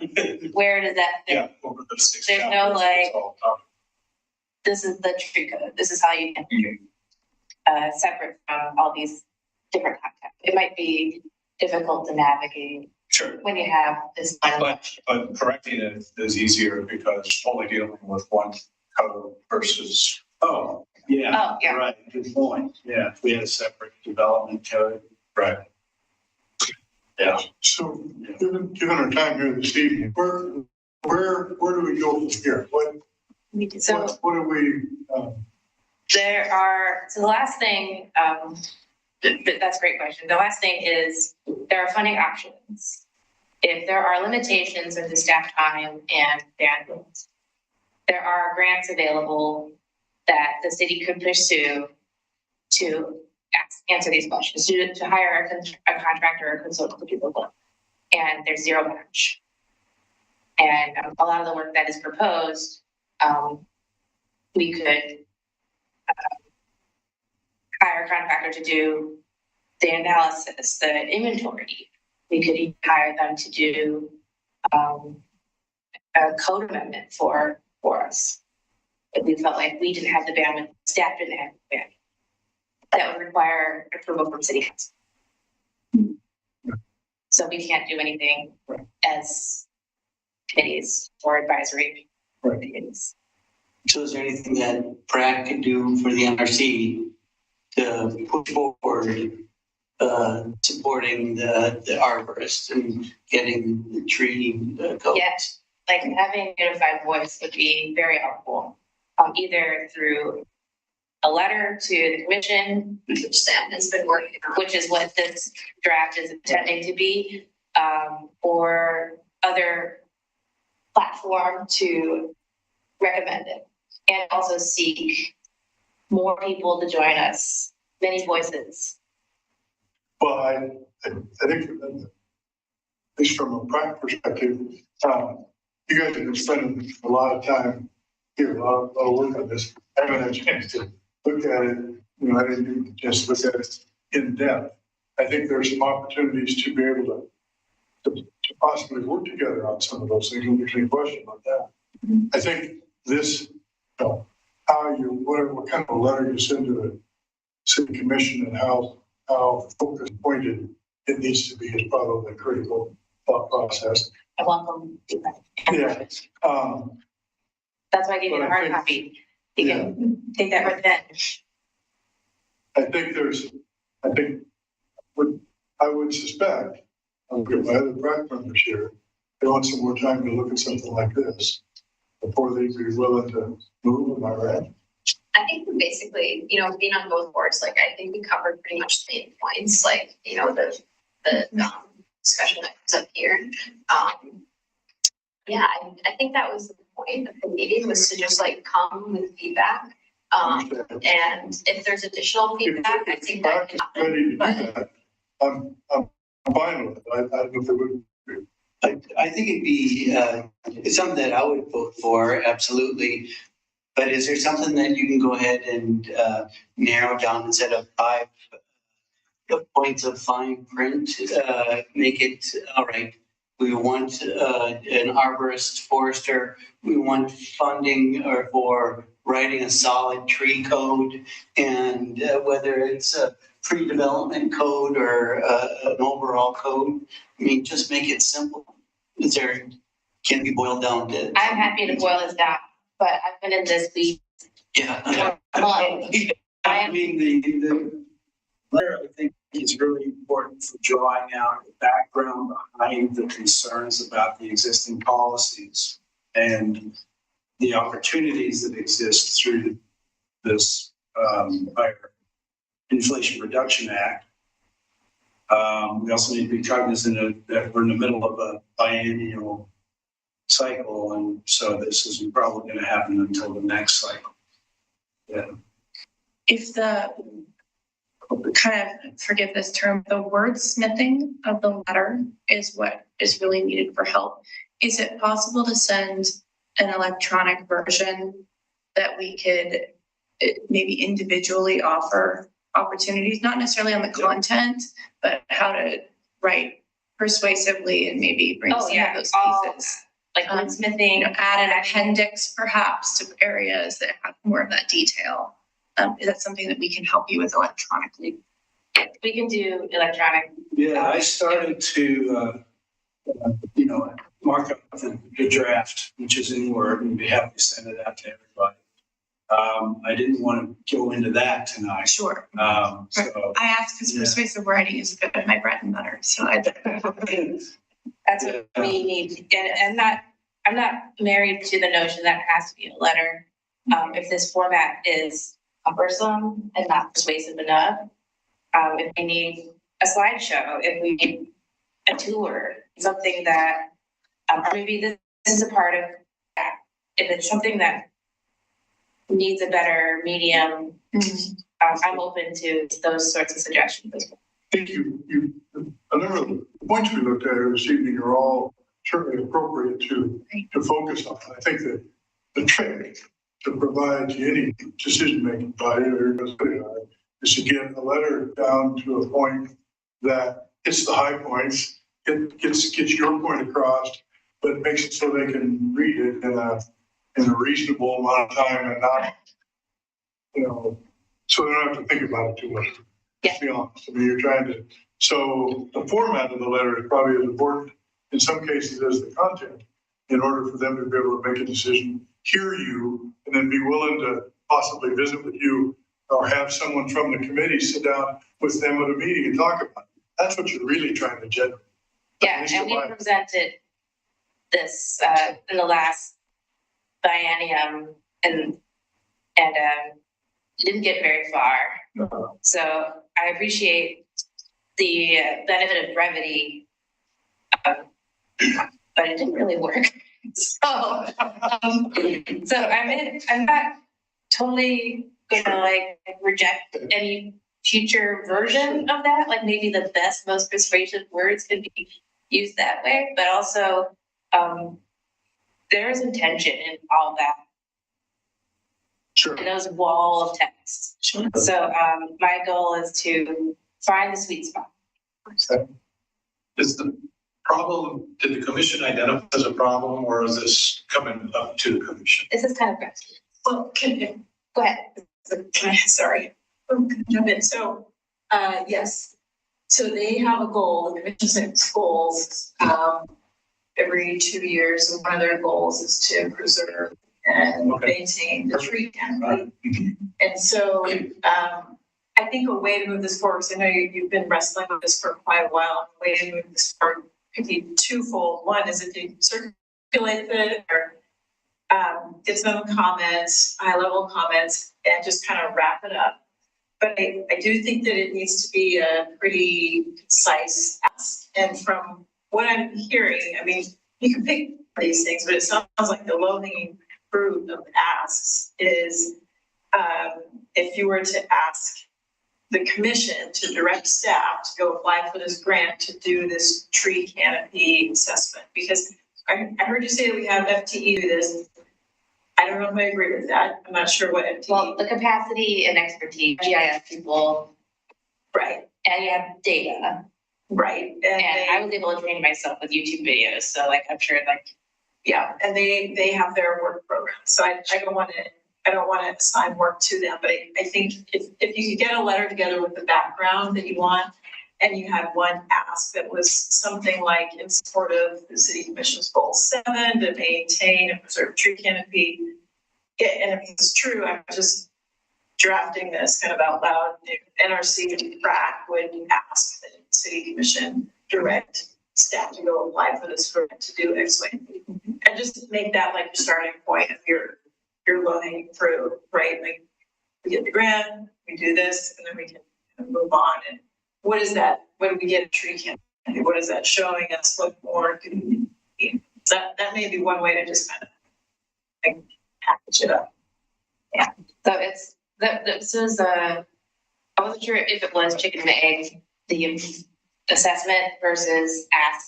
Where does that fit? Yeah. Over the 6 There's no like, this is the tree code. This is how you can separate from all these different contexts. It might be difficult to navigate. Sure. When you have this line of But correcting it is easier because only dealing with one code versus. Oh, yeah. Right. Good point. Yeah. If we had a separate development code. Right. Yeah. So given our time here this evening, where do we go from here? What do we? There are, so the last thing, that's a great question. The last thing is there are funding options. If there are limitations in the staff time and bandwidth, there are grants available that the city could pursue to answer these questions, to hire a contractor or consultant to do the work. And there's zero match. And a lot of the work that is proposed, we could hire a contractor to do the analysis, the inventory. We could even hire them to do a code amendment for us. if we felt like we didn't have the bandwidth, staff didn't have the bandwidth. That would require approval from city council. So we can't do anything as committees or advisory committees. So is there anything that PRAC could do for the NRC to push forward supporting the arborists and getting the tree code? Yes, like having a unified voice would be very helpful, either through a letter to the commission, which Sam has been working on, which is what this draft is intending to be, or other platform to recommend it, and also seek more people to join us, many voices. Well, I think, at least from a PRAC perspective, you guys have been spending a lot of time here, a lot of work on this. I haven't had a chance to look at it. I didn't just look at it in depth. I think there's some opportunities to be able to possibly work together on some of those things. There's any question about that. I think this, what kind of a letter you send to the city commission and how focused pointed it needs to be is probably a critical thought process. I welcome feedback. Yeah. That's why I gave you the hard copy. You can take that right then. I would suspect, I'll get my other PRAC members here, they want some more time to look at something like this before they'd be willing to move. Am I right? I think we basically, being on both boards, like I think we covered pretty much the main points, like, the discussion that was up here. Yeah, I think that was the point of the meeting, was to just like come with feedback. And if there's additional feedback, I think that can happen. But I'm fine with it. I don't know if it would be. I think it'd be it's something that I would vote for, absolutely. But is there something that you can go ahead and narrow down instead of 5 points of fine print? Make it, all right, we want an arborist forester. We want funding for writing a solid tree code, and whether it's a pre-development code or an overall code. I mean, just make it simple. Can be boiled down to? I'm happy to boil this down, but I've been in this week. Yeah. I mean, the letter, I think, is really important for drawing out the background behind the concerns about the existing policies and the opportunities that exist through this higher Inflation Reduction Act. We also need to be cognizant of that we're in the middle of a biennial cycle, and so this isn't probably going to happen until the next cycle. Yeah. If the, kind of, forgive this term, the wordsmithing of the letter is what is really needed for help, is it possible to send an electronic version that we could maybe individually offer opportunities, not necessarily on the content, but how to write persuasively and maybe bring some of those pieces. Like wordsmithing, add an appendix perhaps to areas that have more of that detail. Is that something that we can help you with electronically? We can do electronic. Yeah, I started to, mark up the draft, which is in Word, and be happy to send it out to everybody. I didn't want to go into that tonight. Sure. So, I asked because persuasive writing is a bit of my bread and butter. So that's what we need. And I'm not married to the notion that it has to be a letter. If this format is cumbersome and not persuasive enough, if we need a slideshow, if we need a tour, something that, maybe this is a part of that. If it's something that needs a better medium, I'm open to those sorts of suggestions as well. I think a number of the points we looked at this evening are all certainly appropriate to focus on. I think that the trick to provide to any decision-making body is to get a letter down to a point that hits the high points, gets your point across, but makes it so they can read it in a reasonable amount of time and not, so they don't have to think about it too much. Let's be honest. I mean, you're trying to, so the format of the letter is probably as important in some cases as the content, in order for them to be able to make a decision, hear you, and then be willing to possibly visit with you or have someone from the committee sit down with them at a meeting and talk about it. That's what you're really trying to generate. Yeah, and we presented this in the last biennium and didn't get very far. So I appreciate the benefit of brevity, but it didn't really work. So I'm not totally gonna like reject any future version of that. Like maybe the best, most persuasive words could be used that way, but also there is intention in all that. Sure. In those wall of text. Sure. So my goal is to find the sweet spot. Is the problem, did the commission identify as a problem, or is this coming up to the commission? This is kind of good. Well, go ahead. Sorry. Jump in. So, yes. So they have a goal, the commission sets goals every 2 years, and one of their goals is to preserve and maintain the tree canopy. And so I think a way to move this forward, because I know you've been wrestling with this for quite a while, a way to move this forward could be twofold. One is if you circulate it or get some comments, high-level comments, and just kind of wrap it up. But I do think that it needs to be a pretty concise ask. And from what I'm hearing, I mean, you can pick these things, but it sounds like the low-hanging fruit of asks is if you were to ask the commission to direct staff to go apply for this grant to do this tree canopy assessment, because I heard you say that we have FTE do this. I don't know if I agree with that. I'm not sure what FTE. Well, the capacity and expertise, GIS people. Right. And you have data. Right. And I was able to train myself with YouTube videos. So like, I'm sure like. Yeah, and they have their work program. So I don't want to assign work to them, but I think if you could get a letter together with the background that you want, and you had one ask that was something like in support of the city commission's goal 7 to maintain and preserve tree canopy. And if it's true, I'm just drafting this kind of out loud. NRC and PRAC would ask the city commission direct staff to go apply for this grant to do X, Y, and just make that like your starting point of your low-hanging fruit, right? Like we get the grant, we do this, and then we can move on. And what is that? When we get a tree canopy, what is that showing us? What more can we be? That may be one way to just kind of like package it up. Yeah. So it's this is I wasn't sure if it was chicken and egg, the assessment versus ask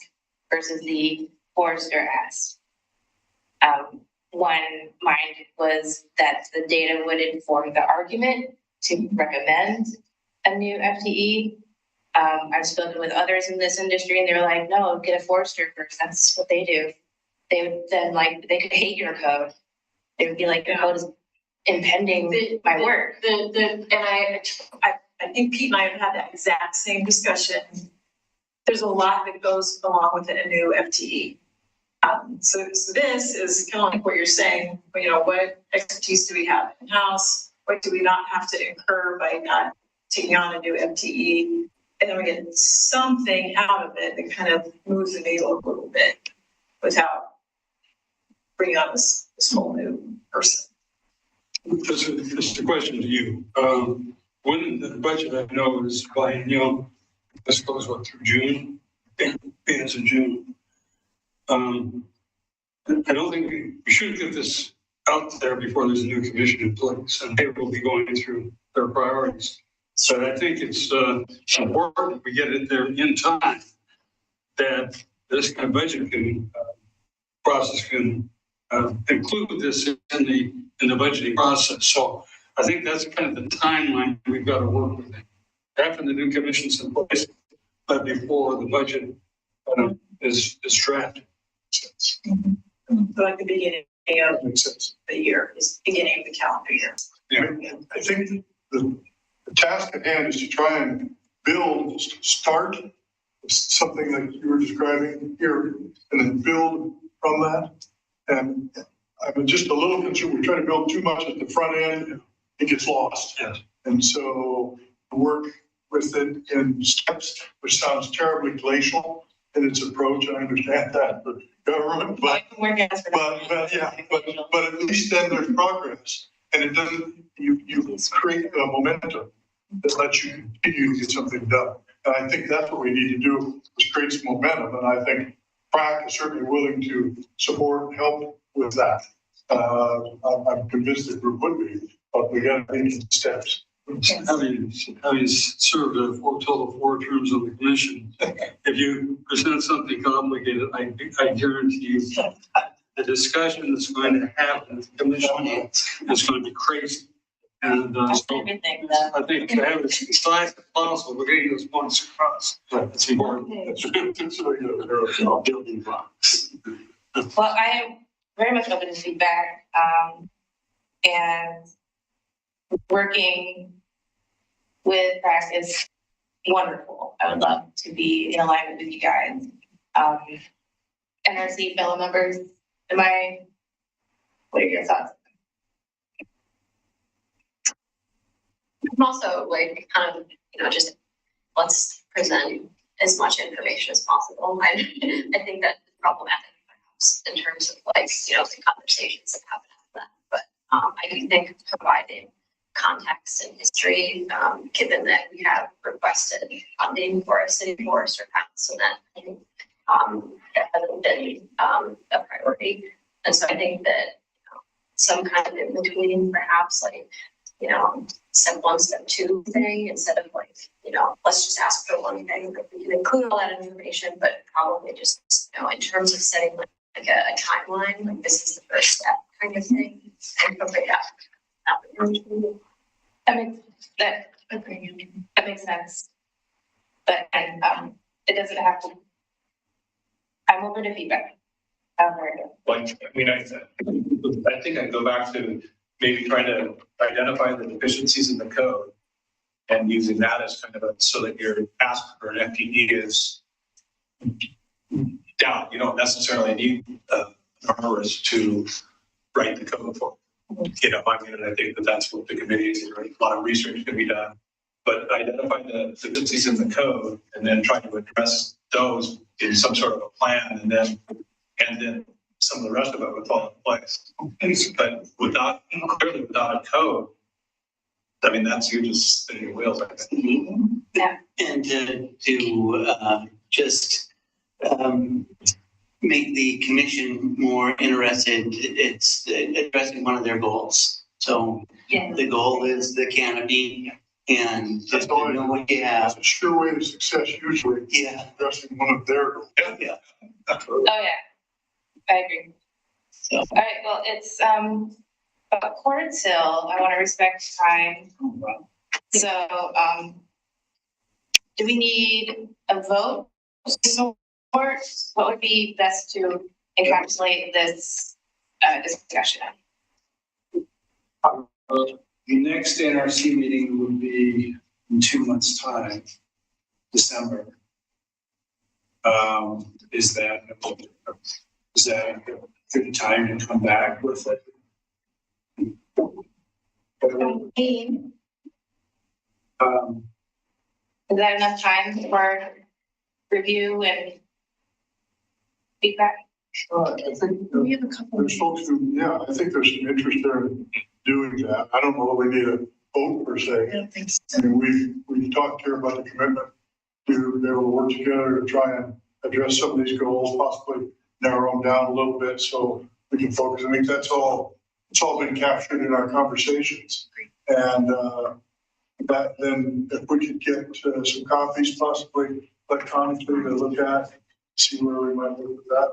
versus the forester ask. One mind was that the data would inform the argument to recommend a new FTE. I've spoken with others in this industry and they're like, no, get a forester first. That's what they do. They would then they could hate your code. They would be like, your code is impending my work. And I think Pete and I have had that exact same discussion. There's a lot that goes along with a new FTE. So this is kind of like what you're saying, what expertise do we have in-house? What do we not have to incur by not taking on a new FTE? And then we get something out of it that kind of moves the needle a little bit without bringing on this whole new person. Just a question to you. When the budget I know is biennial, this goes through June, ends in June. I don't think we should get this out there before there's a new commission in place, and they will be going through their priorities. So I think it's important we get it there in time that this kind of budget process can include this in the budgeting process. So I think that's kind of the timeline we've got to work with. After the new commission's in place, but before the budget is drafted. So like the beginning That makes sense. the year, is beginning of the calendar year. Yeah, I think the task at hand is to try and start something like you were describing here, and then build from that. And I'm just a little concerned, we try to build too much at the front end, it gets lost. Yes. And so work with it in steps, which sounds terribly glacial in its approach, I understand that, but government, but at least then there's progress. And it doesn't, you create a momentum that lets you continue to get something done. And I think that's what we need to do, is create some momentum. And I think PRAC is certainly willing to support and help with that. I'm convinced the group would be, but we got to take steps. Having served a total of 4 terms on the commission, if you present something complicated, I guarantee you the discussion that's going to happen at the commission is going to be crazy. And so Everything. I think to have it as fast as possible, we're getting those points across. That's important. Building blocks. Well, I am very much open to feedback, and working with PRAC is wonderful. I would love to be in alignment with you guys. NRC fellow members, what are your thoughts? I'm also like kind of, just let's present as much information as possible. I think that it's problematic perhaps in terms of the conversations that happen after that. But I do think providing context and history, given that we have requested funding for a city forest or council, that hasn't been a priority. And so I think that some kind of in between, perhaps step 1, step 2 thing, instead of let's just ask for one thing. We can include all that information, but probably just in terms of setting a timeline, this is the first step kind of thing, and probably that makes sense. But it doesn't have to. I'm open to feedback. I think I go back to maybe trying to identify the deficiencies in the code and using that as kind of so that your ask for an FTE is down. You don't necessarily need an arborist to write the code for. I think that's what the committee is. A lot of research can be done, but identify the deficiencies in the code and then try to address those in some sort of a plan, and then some of the rest of it would fall into place. But without a code, that's you just spinning your wheels. Yeah. And to just make the commission more interested, it's addressing one of their goals. So the goal is the canopy, and just to know what you have. That's a sure way to success usually. Yeah. Addressing one of their goals. Yeah. Oh yeah, I agree. So, all right, well, it's about 1:15. I want to respect time. So, do we need a vote? Or what would be best to encapsulate this discussion? The next NRC meeting would be in 2 months' time, December. Is that a good time to come back with it? Is that enough time for review and feedback? I think We have a couple. there's folks who, I think there's some interest there in doing that. I don't know that we need a vote per se. I don't think so. I mean, we've talked here about the commitment to be able to work together to try and address some of these goals, possibly narrow them down a little bit so we can focus. I think it's all been captured in our conversations. And that then if we could get some copies, possibly electronically to look at, see where we might look at that.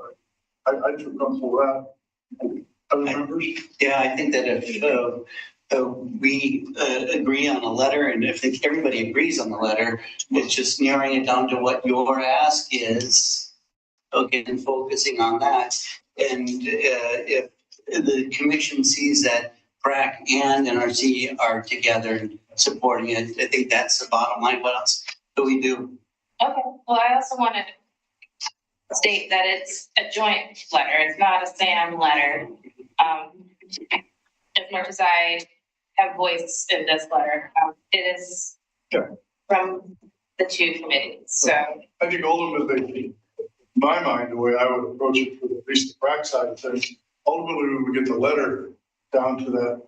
I'd feel comfortable with that. Other members? Yeah, I think that if we agree on a letter, and if everybody agrees on the letter, it's just narrowing it down to what your ask is. Okay, and focusing on that. And if the commission sees that PRAC and NRC are together supporting it. I think that's the bottom line. What else do we do? Okay, well, I also wanted to state that it's a joint letter. It's not a SAM letter. As much as I have voice in this letter, it is from the two committees, so. I think ultimately, in my mind, the way I would approach it, for at least the PRAC side of things, ultimately, when we get the letter down to that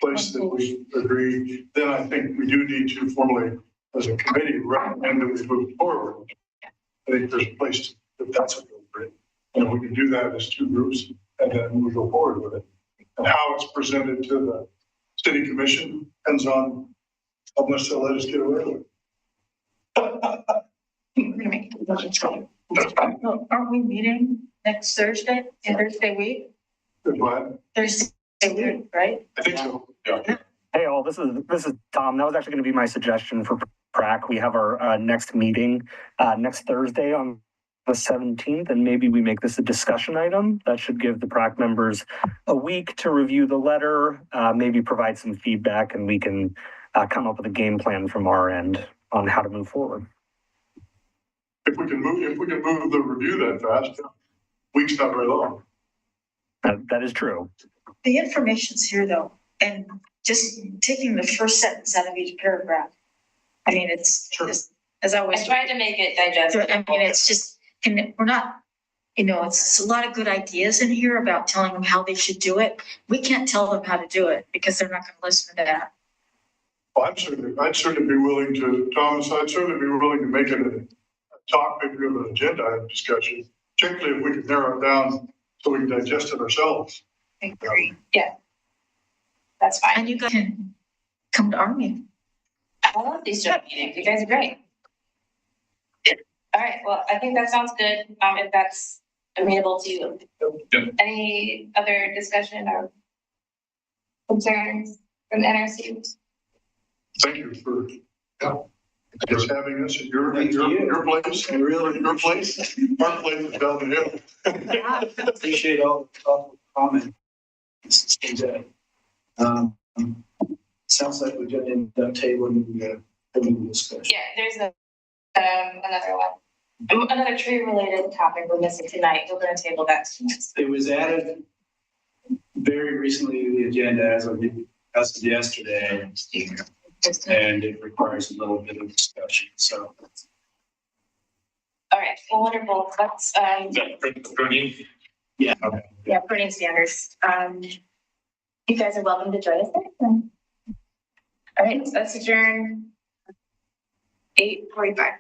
place that we agree, then I think we do need to formally, as a committee, recommend that we move forward. I think there's a place that that's appropriate. And we can do that as two groups, and then we go forward with it. And how it's presented to the city commission depends on how much they'll let us get away with. We're gonna make it look. Well, aren't we meeting next Thursday, Thursday week? What? Thursday week, right? I think so. Yeah. Hey all, this is Tom. That was actually going to be my suggestion for PRAC. We have our next meeting next Thursday on the 17th, and maybe we make this a discussion item. That should give the PRAC members a week to review the letter, maybe provide some feedback, and we can come up with a game plan from our end on how to move forward. If we can move the review that fast, week's not very long. That is true. The information's here though, and just taking the first sentence out of each paragraph. I mean, it's just, as I always. I tried to make it digestible. I mean, it's just, and we're not, it's a lot of good ideas in here about telling them how they should do it. We can't tell them how to do it because they're not going to listen to that. Well, I'd certainly be willing to, Thomas, I'd certainly be willing to make it a topic of an agenda item discussion, particularly if we could narrow it down so we can digest it ourselves. I agree. Yeah. That's fine. And you guys can come to our meeting. I love these joint meetings. You guys are great. All right, well, I think that sounds good. If that's agreeable to you. Yep. Any other discussion or concerns from the NRC? Thank you for just having us at your place, and really your place. Our place is down the hill. Appreciate all the comments. Sounds like we did end up tabling the discussion. Yeah, there's another one. Another tree related topic we're missing tonight. We're going to table that tonight. It was added very recently to the agenda as of yesterday, and it requires a little bit of discussion. So. All right. Well, wonderful. Let's. Yeah. Okay. Yeah, printing standards. You guys are welcome to join us next time. All right, so let's adjourn 8:45.